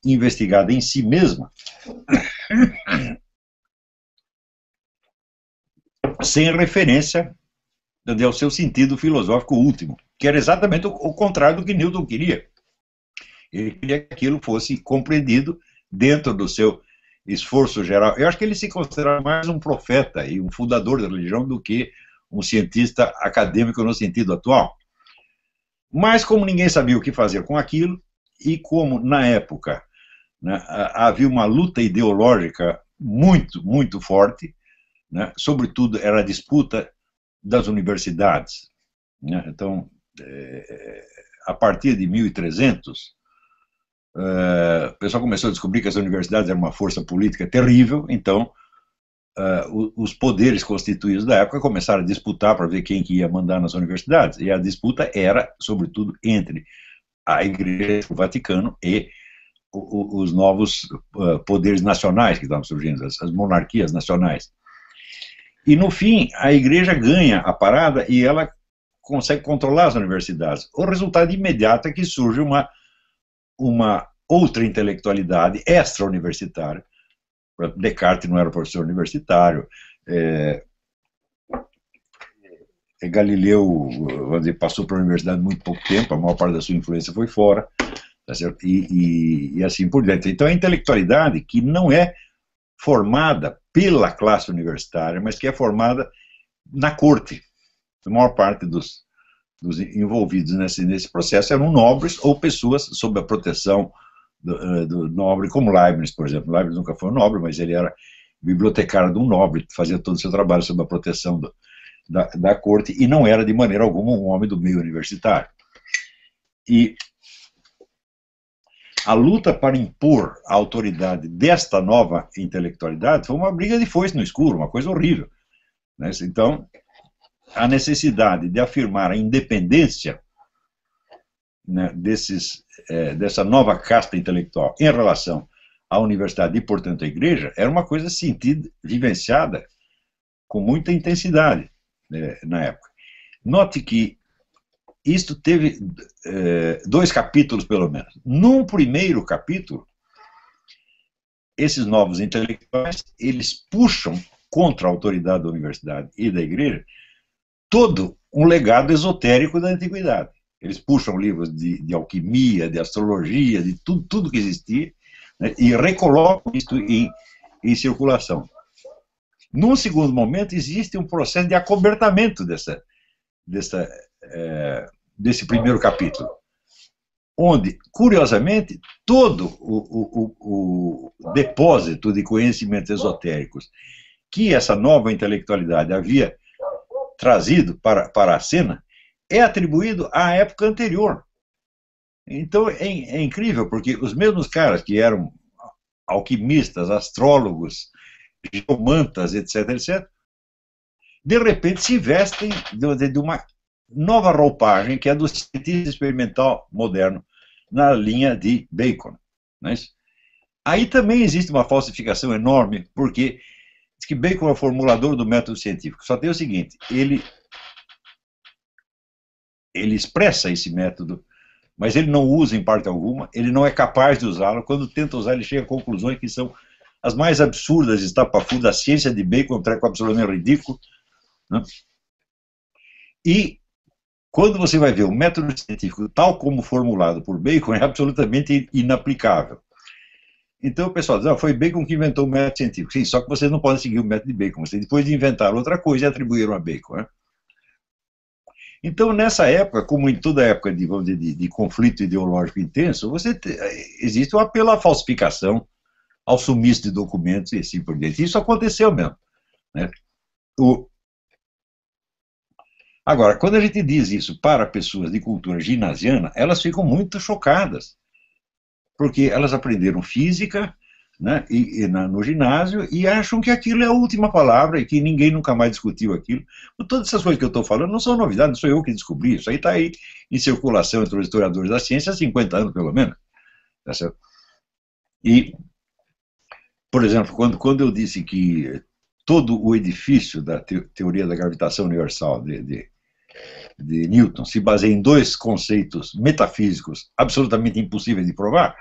investigada em si mesma, sem referência ao seu sentido filosófico último, que era exatamente o contrário do que Newton queria. Ele queria que aquilo fosse compreendido dentro do seu esforço geral. Eu acho que ele se considera mais um profeta e um fundador da religião do que um cientista acadêmico no sentido atual. Mas como ninguém sabia o que fazer com aquilo, e como na época, né, havia uma luta ideológica muito, muito forte, né, sobretudo era a disputa das universidades, né? Então, a partir de 1300, o pessoal começou a descobrir que as universidades eram uma força política terrível. Então os poderes constituídos da época começaram a disputar para ver quem que ia mandar nas universidades, e a disputa era, sobretudo, entre a Igreja, o Vaticano e os novos poderes nacionais que estavam surgindo, as monarquias nacionais. E, no fim, a Igreja ganha a parada e ela consegue controlar as universidades. O resultado imediato é que surge uma outra intelectualidade extra-universitária, Descartes não era professor universitário, Galileu, vamos dizer, passou pela universidade muito pouco tempo, a maior parte da sua influência foi fora, tá certo? E assim por diante. Então a intelectualidade que não é formada pela classe universitária, mas que é formada na corte. A maior parte dos envolvidos nesse processo eram nobres ou pessoas sob a proteção do nobre, como Leibniz, por exemplo. Leibniz nunca foi um nobre, mas ele era bibliotecário de um nobre, fazia todo o seu trabalho sob a proteção da corte, e não era de maneira alguma um homem do meio universitário. E a luta para impor a autoridade desta nova intelectualidade foi uma briga de foice no escuro, uma coisa horrível, né? Então, a necessidade de afirmar a independência, né, dessa nova casta intelectual em relação à universidade e, portanto, à igreja, era uma coisa sentida, vivenciada com muita intensidade, né, na época. Note que isto teve 2 capítulos, pelo menos. Num primeiro capítulo, esses novos intelectuais, eles puxam contra a autoridade da universidade e da igreja todo um legado esotérico da antiguidade. Eles puxam livros de alquimia, de astrologia, de tudo que existia, né, e recolocam isso em circulação. Num segundo momento, existe um processo de acobertamento desse primeiro capítulo, onde, curiosamente, todo o depósito de conhecimentos esotéricos que essa nova intelectualidade havia trazido para a cena é atribuído à época anterior. Então é incrível, porque os mesmos caras que eram alquimistas, astrólogos, geomantas, etc., etc., de repente se vestem de uma nova roupagem, que é do cientista experimental moderno, na linha de Bacon. Não é isso? Aí também existe uma falsificação enorme, porque diz que Bacon é o formulador do método científico. Só tem o seguinte, ele expressa esse método, mas ele não usa em parte alguma, ele não é capaz de usá-lo. Quando tenta usar, ele chega a conclusões que são as mais absurdas, estapafúrdias. A ciência de Bacon é um treco absolutamente ridículo, né? E quando você vai ver o método científico tal como formulado por Bacon, é absolutamente inaplicável. Então o pessoal diz, foi Bacon que inventou o método científico. Sim, só que vocês não podem seguir o método de Bacon. Vocês depois de inventar outra coisa e atribuíram a Bacon, né? Então, nessa época, como em toda época vamos dizer, de conflito ideológico intenso, existe um apelo à falsificação, ao sumiço de documentos e assim por diante. Isso aconteceu mesmo, né? Agora, quando a gente diz isso para pessoas de cultura ginasiana, elas ficam muito chocadas, porque elas aprenderam física, né, no ginásio, e acham que aquilo é a última palavra e que ninguém nunca mais discutiu aquilo. Todas essas coisas que eu estou falando não são novidades, não sou eu que descobri, isso aí está aí em circulação entre os historiadores da ciência há 50 anos, pelo menos. Tá certo? E, por exemplo, quando eu disse que todo o edifício da teoria da gravitação universal de Newton se baseia em 2 conceitos metafísicos absolutamente impossíveis de provar,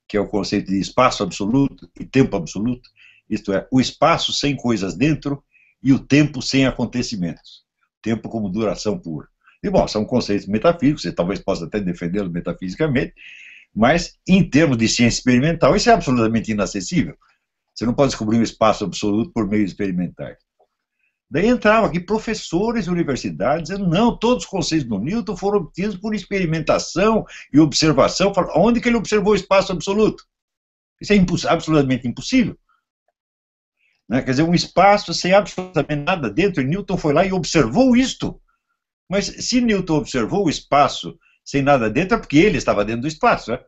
que é o conceito de espaço absoluto e tempo absoluto, isto é, o espaço sem coisas dentro e o tempo sem acontecimentos, tempo como duração pura. E, bom, são conceitos metafísicos, você talvez possa até defendê-los metafisicamente, mas, em termos de ciência experimental, isso é absolutamente inacessível. Você não pode descobrir um espaço absoluto por meios experimentais. Daí entravam aqui professores de universidades dizendo, não, todos os conceitos do Newton foram obtidos por experimentação e observação. Onde que ele observou o espaço absoluto? Isso é absolutamente impossível. Né? Quer dizer, um espaço sem absolutamente nada dentro, e Newton foi lá e observou isto. Mas se Newton observou o espaço sem nada dentro, é porque ele estava dentro do espaço. Né?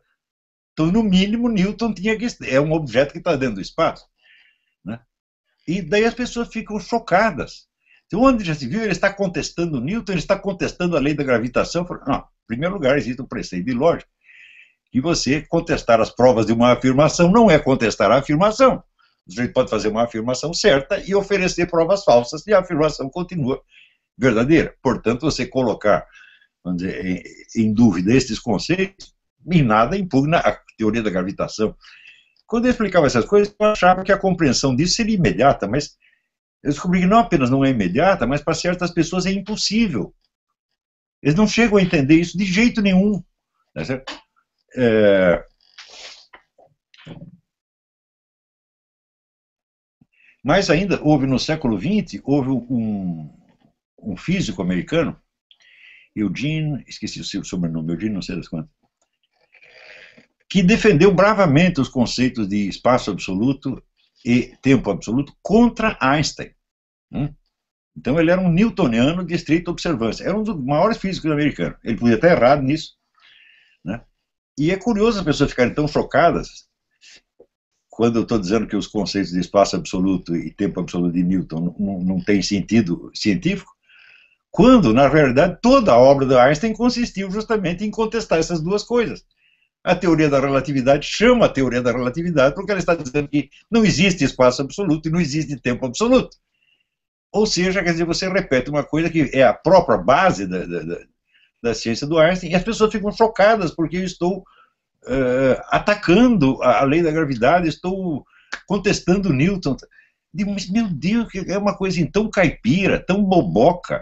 Então, no mínimo, Newton tinha que... é um objeto que está dentro do espaço. Né? E daí as pessoas ficam chocadas. Então, onde já se viu, ele está contestando Newton, ele está contestando a lei da gravitação. Não, em primeiro lugar, existe um preceito de lógica, que você contestar as provas de uma afirmação não é contestar a afirmação. Você pode fazer uma afirmação certa e oferecer provas falsas, e a afirmação continua verdadeira. Portanto, você colocar, vamos dizer, em dúvida estes conceitos, em nada impugna a teoria da gravitação Quando eu explicava essas coisas, eu achava que a compreensão disso seria imediata, mas eu descobri que não apenas não é imediata, mas para certas pessoas é impossível. Eles não chegam a entender isso de jeito nenhum. Tá certo? Mas ainda houve no século XX, houve um físico americano, Eugene, esqueci o seu sobrenome, Eugene não sei das quantas, que defendeu bravamente os conceitos de espaço absoluto e tempo absoluto contra Einstein. Então ele era um newtoniano de estrita observância, era um dos maiores físicos americanos. Ele podia estar errado nisso, né? E é curioso as pessoas ficarem tão chocadas quando eu estou dizendo que os conceitos de espaço absoluto e tempo absoluto de Newton não têm sentido científico, quando, na verdade, toda a obra do Einstein consistiu justamente em contestar essas duas coisas. A teoria da relatividade chama a teoria da relatividade porque ela está dizendo que não existe espaço absoluto e não existe tempo absoluto. Ou seja, quer dizer, você repete uma coisa que é a própria base da ciência do Einstein e as pessoas ficam chocadas porque eu estou atacando a lei da gravidade, estou contestando Newton. Digo, mas, meu Deus, é uma coisa tão caipira, tão boboca,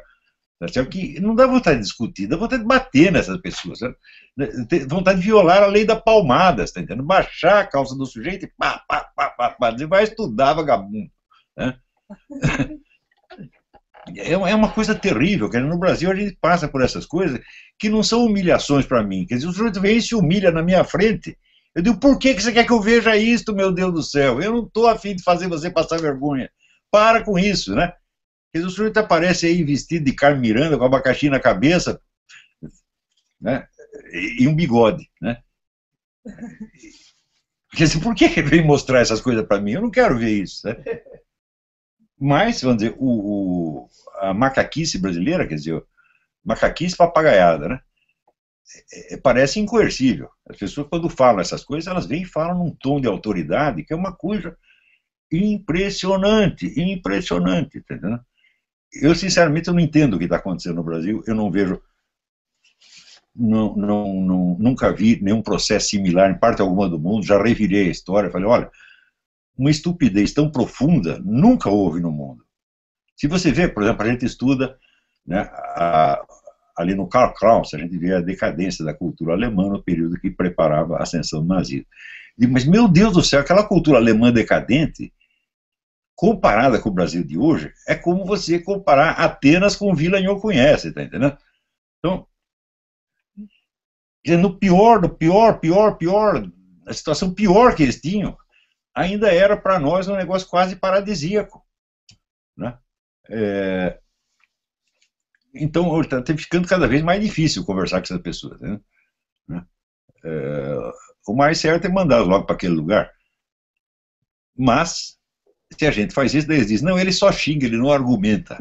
que não dá vontade de discutir, dá vontade de bater nessas pessoas, sabe? Dá vontade de violar a lei da palmada, está entendendo? Baixar a calça do sujeito e pá, pá, pá, pá, pá, dizer, vai estudar, vagabundo. Né? É uma coisa terrível, que no Brasil a gente passa por essas coisas que não são humilhações para mim. Quer dizer, o sujeito vem e se humilha na minha frente. Eu digo, por que você quer que eu veja isto, meu Deus do céu? Eu não estou afim de fazer você passar vergonha. Para com isso, né? Quer dizer, o sujeito aparece aí vestido de Carmen Miranda, com abacaxi na cabeça, né? E um bigode, né? Quer dizer, por que ele vem mostrar essas coisas para mim? Eu não quero ver isso, né? Mas, vamos dizer, a macaquice brasileira, quer dizer, macaquice papagaiada, né? Parece incoercível. As pessoas, quando falam essas coisas, elas vêm e falam num tom de autoridade, que é uma coisa impressionante, impressionante, entendeu? Eu, sinceramente, eu não entendo o que está acontecendo no Brasil, eu não vejo, nunca vi nenhum processo similar em parte alguma do mundo, já revirei a história, falei, olha, uma estupidez tão profunda nunca houve no mundo. Se você vê, por exemplo, a gente estuda, né, ali no Karl Kraus, a gente vê a decadência da cultura alemã no período que preparava a ascensão do nazismo. Digo, mas, meu Deus do céu, aquela cultura alemã decadente, comparada com o Brasil de hoje, é como você comparar Atenas com Vila Nhoconhece, está entendendo? Então, no pior, a situação pior que eles tinham, ainda era para nós um negócio quase paradisíaco, né? Então, está ficando cada vez mais difícil conversar com essas pessoas, né? O mais certo é mandá-los logo para aquele lugar. Mas, se a gente faz isso, daí eles dizem, não, ele só xinga, ele não argumenta.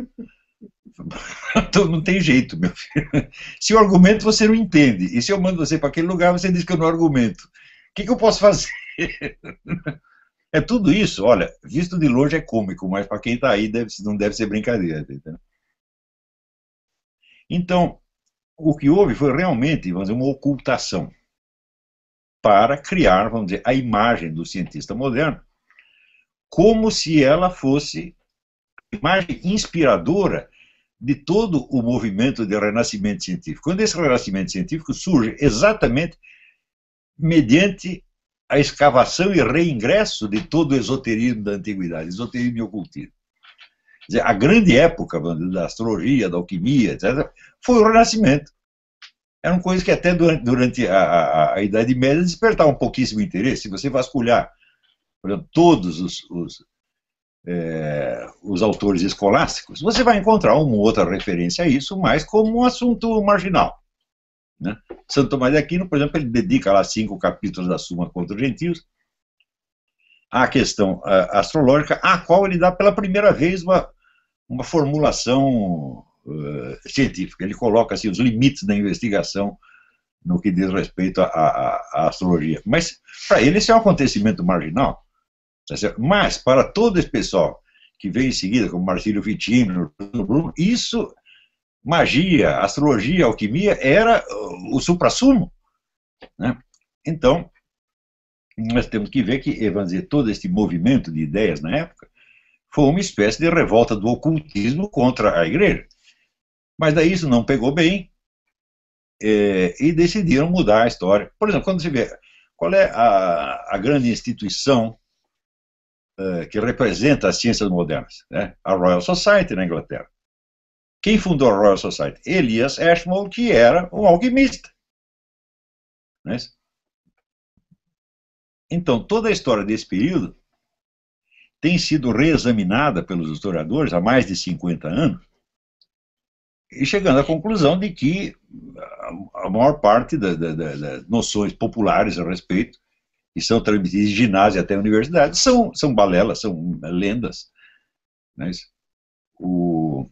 Então não tem jeito, meu filho. Se eu argumento, você não entende. E se eu mando você para aquele lugar, você diz que eu não argumento. O que eu posso fazer? É tudo isso, olha, visto de longe é cômico, mas para quem está aí não deve ser brincadeira. Entendeu? Então, o que houve foi realmente, vamos dizer, uma ocultação para criar, vamos dizer, a imagem do cientista moderno como se ela fosse a imagem inspiradora de todo o movimento de renascimento científico. Quando esse renascimento científico surge exatamente mediante a escavação e reingresso de todo o esoterismo da antiguidade, esoterismo e ocultismo. Quer dizer, a grande época da astrologia, da alquimia, etc., foi o Renascimento. Eram coisas que até durante a Idade Média despertavam pouquíssimo interesse. Se você vasculhar, por exemplo, todos os autores escolásticos, você vai encontrar uma outra referência a isso, mas como um assunto marginal. Né? Santo Tomás de Aquino, por exemplo, ele dedica lá 5 capítulos da Suma contra os Gentios à questão astrológica, à qual ele dá pela primeira vez uma formulação científica. Ele coloca assim, os limites da investigação no que diz respeito à astrologia. Mas, para ele, isso é um acontecimento marginal. Tá certo? Mas, para todo esse pessoal que vem em seguida, como Marcílio Ficino, Bruno, isso, magia, astrologia, alquimia, era o suprassumo. Né? Então, nós temos que ver que, vamos dizer, todo esse movimento de ideias na época foi uma espécie de revolta do ocultismo contra a igreja. Mas daí isso não pegou bem, e decidiram mudar a história. Por exemplo, quando você vê qual é a grande instituição que representa as ciências modernas, né? A Royal Society na Inglaterra. Quem fundou a Royal Society? Elias Ashmole, que era um alquimista. Né? Então, toda a história desse período tem sido reexaminada pelos historiadores há mais de 50 anos, e chegando à conclusão de que a maior parte das noções populares a respeito, que são transmitidas de ginásio até a universidade, são balelas, são lendas. Né? O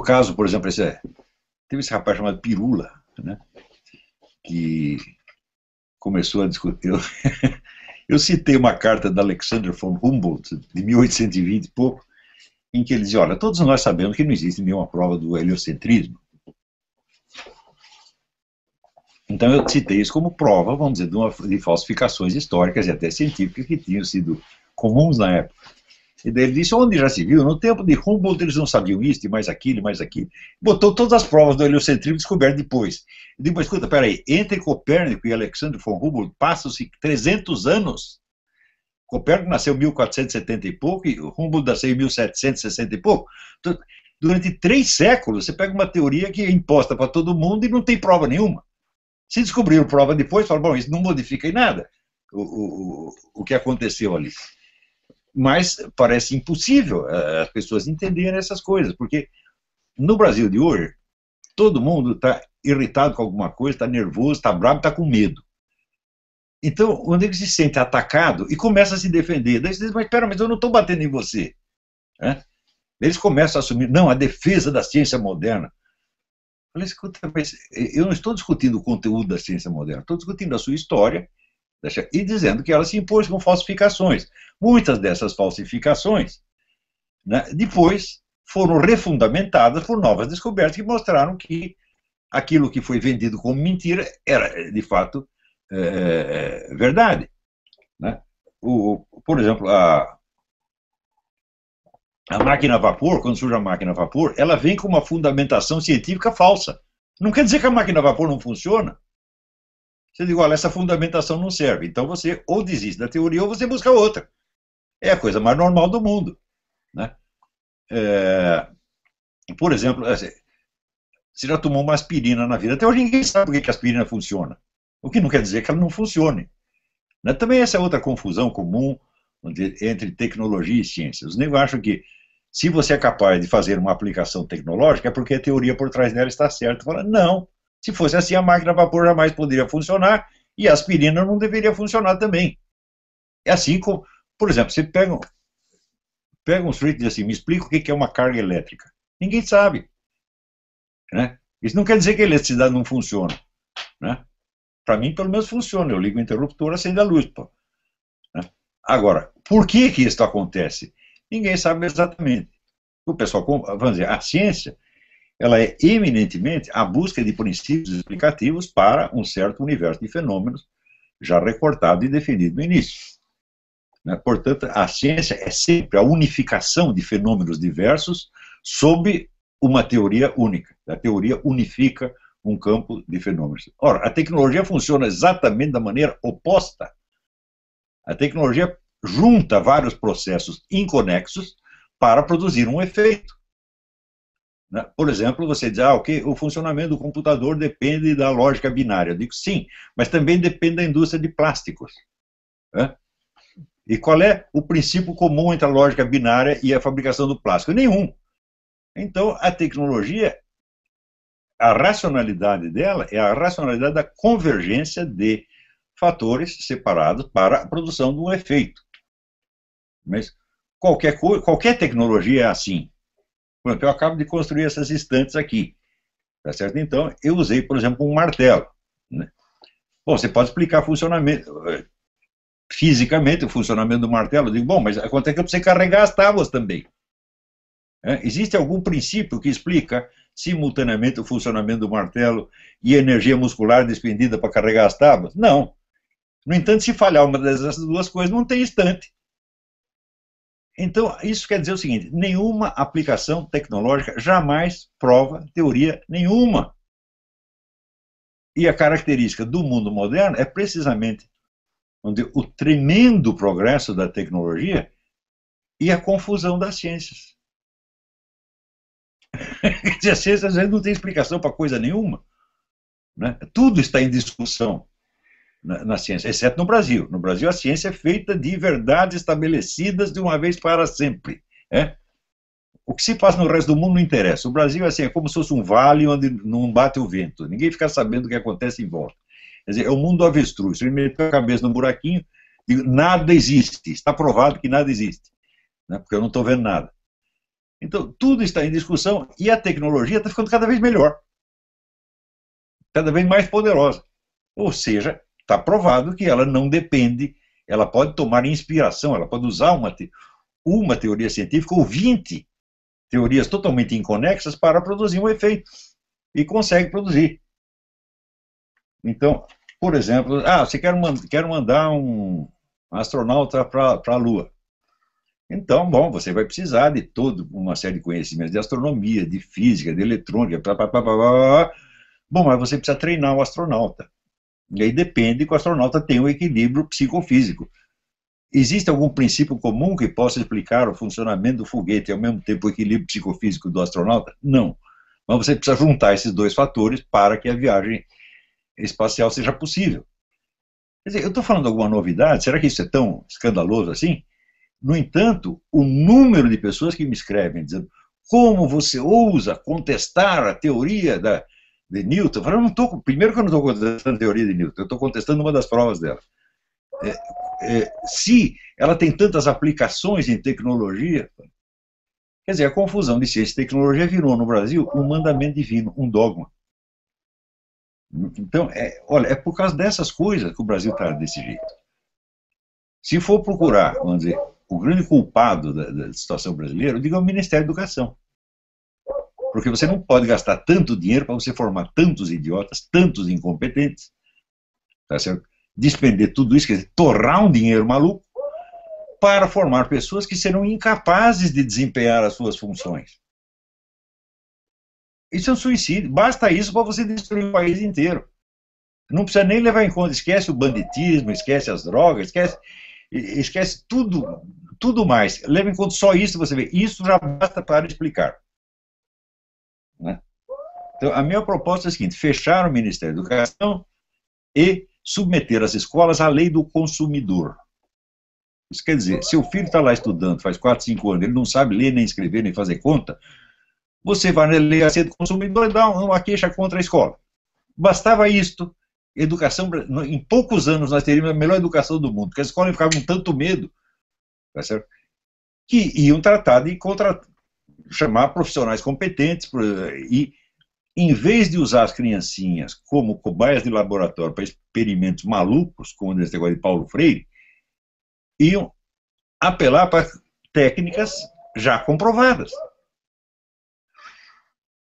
caso, por exemplo, teve esse rapaz chamado Pirula, né, que começou a discutir. Eu citei uma carta da Alexander von Humboldt, de 1820 e pouco, em que ele dizia, olha, todos nós sabemos que não existe nenhuma prova do heliocentrismo. Então eu citei isso como prova, vamos dizer, de falsificações históricas e até científicas que tinham sido comuns na época. E daí ele disse, onde já se viu? No tempo de Humboldt eles não sabiam isso, e mais aquilo, e mais aquilo. Botou todas as provas do heliocentrismo descobertas depois. Eu digo, mas escuta, peraí, entre Copérnico e Alexander von Humboldt passam-se 300 anos. Copérnico nasceu em 1470 e pouco, e Humboldt nasceu em 1760 e pouco. Então, durante 3 séculos, você pega uma teoria que é imposta para todo mundo e não tem prova nenhuma. Se descobriram prova depois, falam, bom, isso não modifica em nada o que aconteceu ali. Mas parece impossível as pessoas entenderem essas coisas, porque no Brasil de hoje, todo mundo está irritado com alguma coisa, está nervoso, está bravo, está com medo. Então, o nego se sente atacado e começa a se defender. Daí você diz, mas espera, mas eu não estou batendo em você. Eles começam a assumir, não, a defesa da ciência moderna. Eu falei, escuta, mas eu não estou discutindo o conteúdo da ciência moderna, estou discutindo a sua história, e dizendo que ela se impôs com falsificações. Muitas dessas falsificações, né, depois foram refundamentadas por novas descobertas que mostraram que aquilo que foi vendido como mentira era, de fato, verdade. Né? Por exemplo, a máquina a vapor, quando surge a máquina a vapor, ela vem com uma fundamentação científica falsa. Não quer dizer que a máquina a vapor não funciona. Você diz, olha, essa fundamentação não serve. Então você ou desiste da teoria ou você busca outra. É a coisa mais normal do mundo. Né? Por exemplo, você já tomou uma aspirina na vida. Até hoje ninguém sabe por que a aspirina funciona. O que não quer dizer que ela não funcione. Né? Também essa é outra confusão comum entre tecnologia e ciência. Os negros acham que se você é capaz de fazer uma aplicação tecnológica é porque a teoria por trás dela está certa. Fala, não. Se fosse assim, a máquina a vapor jamais poderia funcionar e a aspirina não deveria funcionar também. É assim como, por exemplo, você pega um sujeito e diz assim, me explica o que é uma carga elétrica. Ninguém sabe. Né? Isso não quer dizer que a eletricidade não funciona. Né? Para mim, pelo menos, funciona. Eu ligo o interruptor, acende a luz. Pô. Né? Agora, por que isso acontece? Ninguém sabe exatamente. O pessoal, vamos dizer, a ciência, ela é eminentemente a busca de princípios explicativos para um certo universo de fenômenos já recortado e definido no início. Né? Portanto, a ciência é sempre a unificação de fenômenos diversos sob uma teoria única. A teoria unifica um campo de fenômenos. Ora, a tecnologia funciona exatamente da maneira oposta. A tecnologia junta vários processos inconexos para produzir um efeito. Por exemplo, você diz, ok, o funcionamento do computador depende da lógica binária. Eu digo, sim, mas também depende da indústria de plásticos. Né? E qual é o princípio comum entre a lógica binária e a fabricação do plástico? Nenhum. Então, a tecnologia, a racionalidade dela é a racionalidade da convergência de fatores separados para a produção de um efeito. Mas qualquer tecnologia é assim. Por exemplo, eu acabo de construir essas estantes aqui. Tá certo? Então, eu usei, por exemplo, um martelo. Né? Bom, você pode explicar fisicamente o funcionamento do martelo. Eu digo, bom, mas acontece que eu preciso carregar as tábuas também. Existe algum princípio que explica simultaneamente o funcionamento do martelo e a energia muscular despendida para carregar as tábuas? Não. No entanto, se falhar uma dessas duas coisas, não tem estante. Então, isso quer dizer o seguinte: nenhuma aplicação tecnológica jamais prova teoria nenhuma. E a característica do mundo moderno é precisamente onde o tremendo progresso da tecnologia e a confusão das ciências. Quer dizer, a ciência às vezes não tem explicação para coisa nenhuma. Né? Tudo está em discussão na ciência, exceto no Brasil. No Brasil, a ciência é feita de verdades estabelecidas de uma vez para sempre. O que se passa no resto do mundo não interessa. O Brasil assim, é como se fosse um vale onde não bate o vento. Ninguém fica sabendo o que acontece em volta. Quer dizer, é o mundo do avestruz. Ele meteu a cabeça no buraquinho e nada existe. Está provado que nada existe. Né? Porque eu não estou vendo nada. Então, tudo está em discussão e a tecnologia está ficando cada vez melhor. Cada vez mais poderosa. Ou seja, está provado que ela não depende, ela pode tomar inspiração, ela pode usar uma teoria científica ou 20 teorias totalmente inconexas para produzir um efeito. E consegue produzir. Então, por exemplo, você quer mandar um astronauta para a Lua. Então, bom, você vai precisar de toda uma série de conhecimentos de astronomia, de física, de eletrônica, Bom, mas você precisa treinar o astronauta. E aí depende que o astronauta tenha um equilíbrio psicofísico. Existe algum princípio comum que possa explicar o funcionamento do foguete e ao mesmo tempo o equilíbrio psicofísico do astronauta? Não. Mas você precisa juntar esses dois fatores para que a viagem espacial seja possível. Quer dizer, eu estou falando de alguma novidade? Será que isso é tão escandaloso assim? No entanto, o número de pessoas que me escrevem dizendo como você ousa contestar a teoria de Newton, eu falo, primeiro que eu não estou contestando a teoria de Newton, eu estou contestando uma das provas dela. Se ela tem tantas aplicações em tecnologia, quer dizer, a confusão de ciência e tecnologia virou no Brasil um mandamento divino, um dogma. Então, olha, é por causa dessas coisas que o Brasil está desse jeito. Se for procurar, vamos dizer, o grande culpado da situação brasileira, eu digo é o Ministério da Educação. Porque você não pode gastar tanto dinheiro para você formar tantos idiotas, tantos incompetentes, tá certo? Despender tudo isso, quer dizer, torrar um dinheiro maluco para formar pessoas que serão incapazes de desempenhar as suas funções. Isso é um suicídio. Basta isso para você destruir o país inteiro. Não precisa nem levar em conta, esquece o banditismo, esquece as drogas, esquece tudo mais. Leva em conta só isso, você vê. Isso já basta para explicar. Né? Então, a minha proposta é a seguinte: fechar o Ministério da Educação e submeter as escolas à lei do consumidor. Isso quer dizer, se o filho está lá estudando, faz 4, 5 anos, ele não sabe ler, nem escrever, nem fazer conta, você vai na delegacia do consumidor e dá uma queixa contra a escola. Bastava isto. Educação, em poucos anos nós teríamos a melhor educação do mundo, porque as escolas ficavam com tanto medo, tá certo? Que iam tratar de chamar profissionais competentes e, em vez de usar as criancinhas como cobaias de laboratório para experimentos malucos, como nesse negócio de Paulo Freire, iam apelar para técnicas já comprovadas.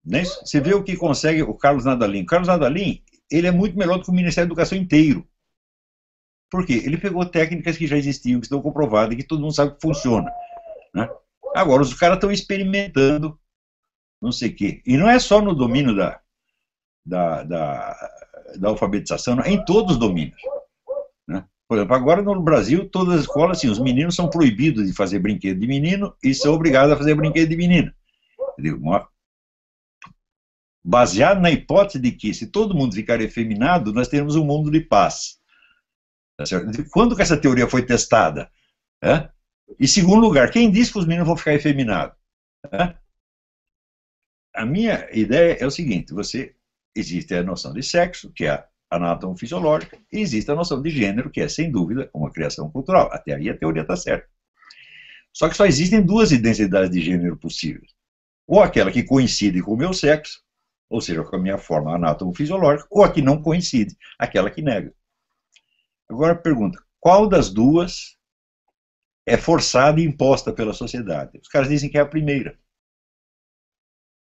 Né? Você vê o que consegue o Carlos Nadalim. O Carlos Nadalim, ele é muito melhor do que o Ministério da Educação inteiro. Por quê? Ele pegou técnicas que já existiam, que estão comprovadas, que todo mundo sabe que funciona. Né? Agora, os caras estão experimentando não sei o quê. E não é só no domínio da alfabetização, não, é em todos os domínios. Né? Por exemplo, agora no Brasil, todas as escolas, assim, os meninos são proibidos de fazer brinquedo de menino e são obrigados a fazer brinquedo de menina. Baseado na hipótese de que, se todo mundo ficar efeminado, nós teremos um mundo de paz. Tá certo? Quando que essa teoria foi testada? Em segundo lugar, quem disse que os meninos vão ficar efeminados? A minha ideia é o seguinte: existe a noção de sexo, que é a anatomofisiológica, e existe a noção de gênero, que é, sem dúvida, uma criação cultural. Até aí a teoria está certa. Só que só existem duas identidades de gênero possíveis. Ou aquela que coincide com o meu sexo, ou seja, com a minha forma anatomofisiológica, ou a que não coincide, aquela que nega. Agora pergunta: qual das duas é forçada e imposta pela sociedade? Os caras dizem que é a primeira.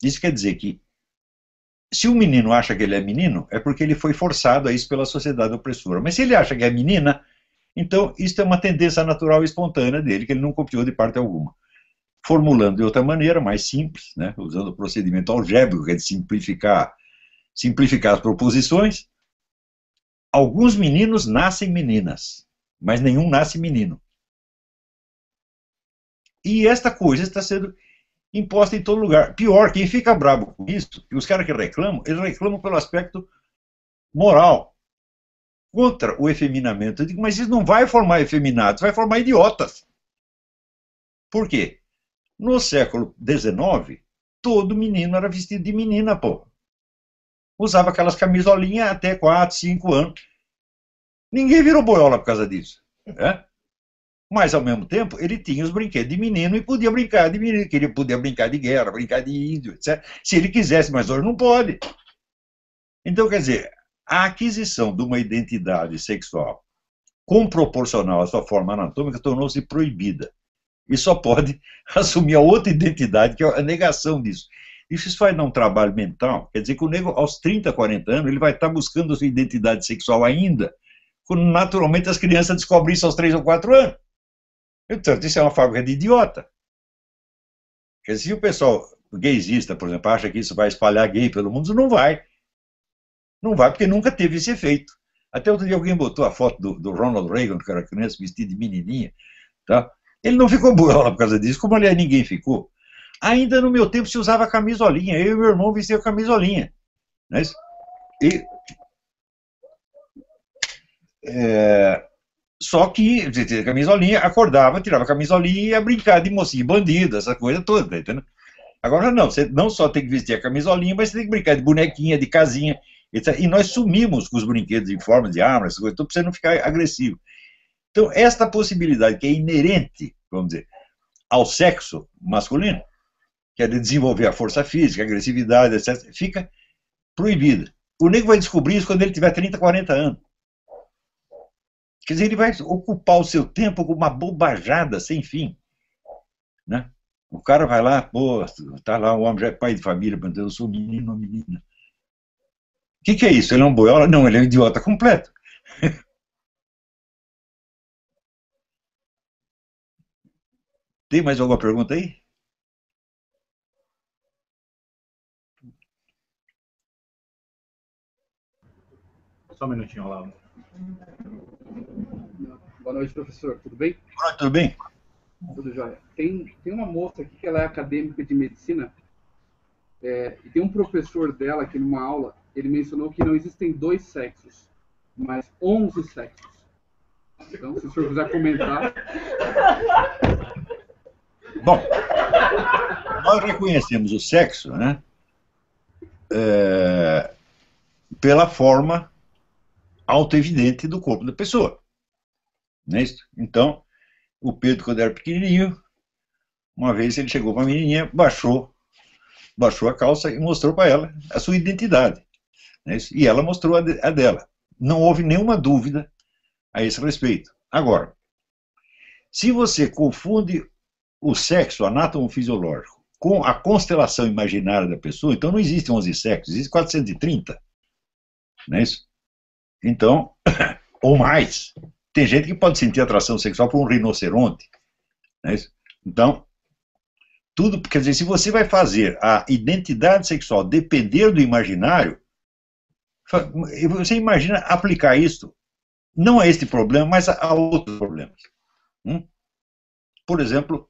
Isso quer dizer que Se o menino acha que ele é menino, é porque ele foi forçado a isso pela sociedade opressora. Mas se ele acha que é menina, então isso é uma tendência natural e espontânea dele, que ele não copiou de parte alguma. Formulando de outra maneira, mais simples, né, usando o procedimento algébrico, que é de simplificar as proposições, alguns meninos nascem meninas, mas nenhum nasce menino. E esta coisa está sendo imposta em todo lugar. Pior, quem fica bravo com isso, e os caras que reclamam, eles reclamam pelo aspecto moral, contra o efeminamento. Eu digo, mas isso não vai formar efeminados, vai formar idiotas. Por quê? No século XIX, todo menino era vestido de menina, pô. Usava aquelas camisolinhas até 4, 5 anos. Ninguém virou boiola por causa disso. Né? Mas, ao mesmo tempo, ele tinha os brinquedos de menino e podia brincar de menino. Podia brincar de guerra, brincar de índio, etc. Se ele quisesse, mas hoje não pode. Então, quer dizer, a aquisição de uma identidade sexual com proporcional à sua forma anatômica tornou-se proibida. E só pode assumir a outra identidade, que é a negação disso. Isso vai dar um trabalho mental, quer dizer que o nego, aos 30, 40 anos, ele vai estar buscando a sua identidade sexual ainda, quando naturalmente as crianças descobrem isso aos 3 ou 4 anos. Portanto, isso é uma fábrica de idiota. Quer dizer, se o pessoal gaysista, por exemplo, acha que isso vai espalhar gay pelo mundo, não vai. Não vai, porque nunca teve esse efeito. Até outro dia alguém botou a foto do Ronald Reagan, que era criança vestida de menininha, tá? Ele não ficou boiola por causa disso, como aliás ninguém ficou. Ainda no meu tempo se usava camisolinha, eu e meu irmão vestia camisolinha. Né? Só que camisolinha, acordava, tirava a camisolinha e ia brincar de mocinho bandido, essa coisa toda, tá entendendo? Agora não, você não só tem que vestir a camisolinha, mas você tem que brincar de bonequinha, de casinha, etc. E nós sumimos com os brinquedos em forma de arma, essa coisa, tudo para você não ficar agressivo. Então, esta possibilidade que é inerente, vamos dizer, ao sexo masculino, que é de desenvolver a força física, a agressividade, etc., fica proibida. O nego vai descobrir isso quando ele tiver 30, 40 anos. Quer dizer, ele vai ocupar o seu tempo com uma bobajada sem fim. Né? O cara vai lá, pô, tá lá, o homem já é pai de família, eu sou menino ou menina. O que é isso? Ele é um boiola? Não, ele é um idiota completo. Tem mais alguma pergunta aí? Só um minutinho, Olavo. Boa noite, professor. Tudo bem? Ah, tudo bem? Tudo jóia. Tem uma moça aqui que ela é acadêmica de medicina e tem um professor dela que numa aula ele mencionou que não existem 2 sexos, mas 11 sexos. Então, se o senhor quiser comentar... Bom, nós reconhecemos o sexo, né, pela forma autoevidente do corpo da pessoa. Não é isso? Então, o Pedro, quando era pequenininho, uma vez ele chegou para a menininha, baixou a calça e mostrou para ela a sua identidade. Não é isso? E ela mostrou a dela. Não houve nenhuma dúvida a esse respeito. Agora, se você confunde o sexo anátomo-fisiológico com a constelação imaginária da pessoa, então não existem 11 sexos, existem 430. Não é isso? Então, ou mais. Tem gente que pode sentir atração sexual por um rinoceronte. Não é isso? Então, tudo, quer dizer, se você vai fazer a identidade sexual depender do imaginário, você imagina aplicar isso, não a este problema, mas a outros problemas. Por exemplo,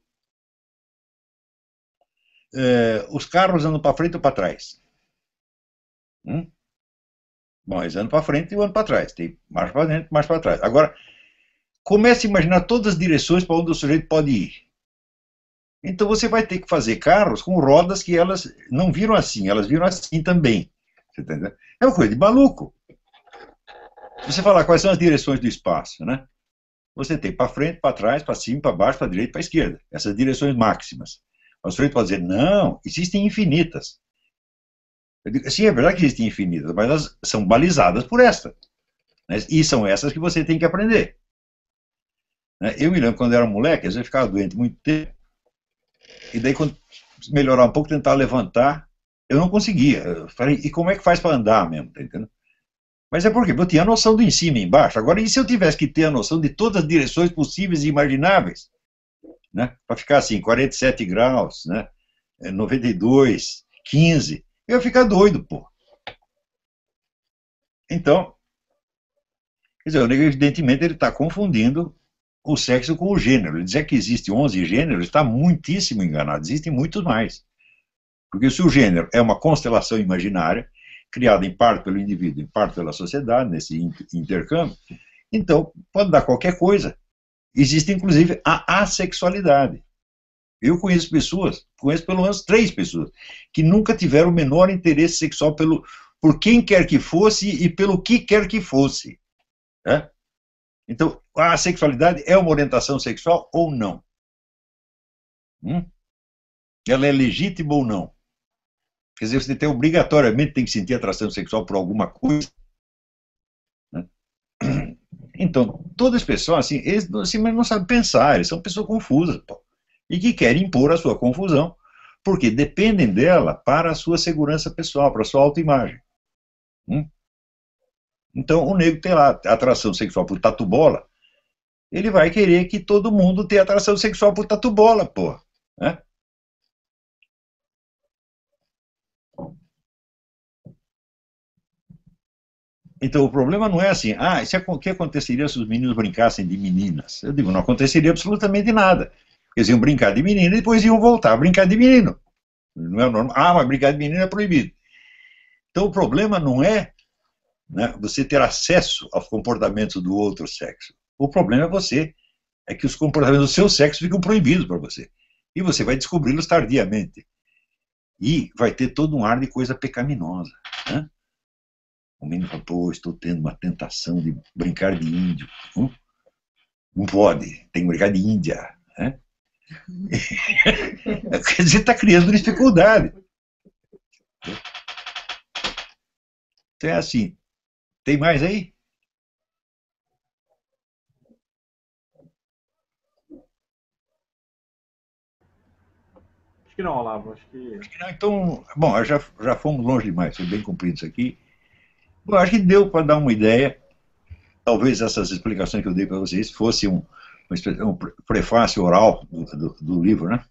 os carros andam para frente ou para trás? Bom, eles andam para frente e andam para trás. Tem marcha para dentro, marcha para trás. Agora, comece a imaginar todas as direções para onde o sujeito pode ir. Então você vai ter que fazer carros com rodas que elas não viram assim, elas viram assim também. Você entendeu? É uma coisa de maluco. Se você falar quais são as direções do espaço, né? Você tem para frente, para trás, para cima, para baixo, para direita, para esquerda. Essas direções máximas. O sujeito pode dizer, não, existem infinitas. Eu digo, sim, é verdade que existem infinitas, mas elas são balizadas por esta. Né? E são essas que você tem que aprender. Né? Eu me lembro quando eu era moleque, às vezes eu ficava doente muito tempo, e daí quando melhorar um pouco, tentar levantar Eu não conseguia. Eu falei, e como é que faz para andar mesmo, tá entendendo? Mas é porque eu tinha a noção do em cima e embaixo. Agora, e se eu tivesse que ter a noção de todas as direções possíveis e imagináveis? Né? Para ficar assim, 47 graus, né? 92, 15, eu ia ficar doido, pô. Então, quer dizer, o negro, evidentemente, ele está confundindo o sexo com o gênero. Ele dizer que existe 11 gêneros está muitíssimo enganado. Existem muitos mais. Porque se o gênero é uma constelação imaginária, criada em parte pelo indivíduo, em parte pela sociedade, nesse intercâmbio, então pode dar qualquer coisa. Existe, inclusive, a assexualidade. Eu conheço pessoas, conheço pelo menos 3 pessoas, que nunca tiveram o menor interesse sexual por quem quer que fosse e pelo que quer que fosse. Né? Então, a sexualidade é uma orientação sexual ou não? Ela é legítima ou não? Quer dizer, você tem, obrigatoriamente tem que sentir atração sexual por alguma coisa. Né? Então, todas as pessoas, assim, eles não sabem pensar, eles são pessoas confusas, pô, e que querem impor a sua confusão, porque dependem dela para a sua segurança pessoal, para a sua autoimagem. Então, o negro tem lá atração sexual por tatu-bola, ele vai querer que todo mundo tenha atração sexual por tatu-bola, pô. Né? Então, o problema não é assim, o que aconteceria se os meninos brincassem de meninas? Eu digo, não aconteceria absolutamente nada. Eles iam brincar de menina e depois iam voltar a brincar de menino. Não é normal. Mas brincar de menino é proibido. Então, o problema não é, né, você ter acesso aos comportamentos do outro sexo. O problema é que os comportamentos do seu sexo ficam proibidos para você. E você vai descobri-los tardiamente. E vai ter todo um ar de coisa pecaminosa. Né? O menino fala, pô, estou tendo uma tentação de brincar de índio. Não pode, tem que brincar de índia. Né? Quer dizer, está criando dificuldade. Então é assim. Tem mais aí? Acho que não, Olavo. Acho que Não, então, bom, já fomos longe demais, foi bem comprido isso aqui. Bom, acho que deu para dar uma ideia. Talvez essas explicações que eu dei para vocês fossem um prefácio oral do livro, né?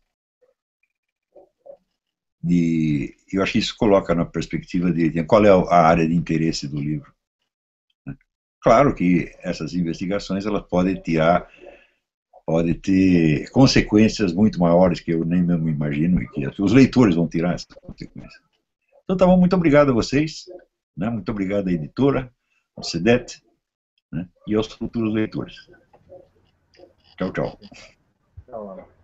E eu acho que isso coloca na perspectiva de qual é a área de interesse do livro. Claro que essas investigações elas podem ter consequências muito maiores que eu nem mesmo imagino e que os leitores vão tirar essas consequências. Então, tá bom, muito obrigado a vocês, né? Muito obrigado à editora, ao CEDET, né? E aos futuros leitores. Tchau, tchau. Olavo.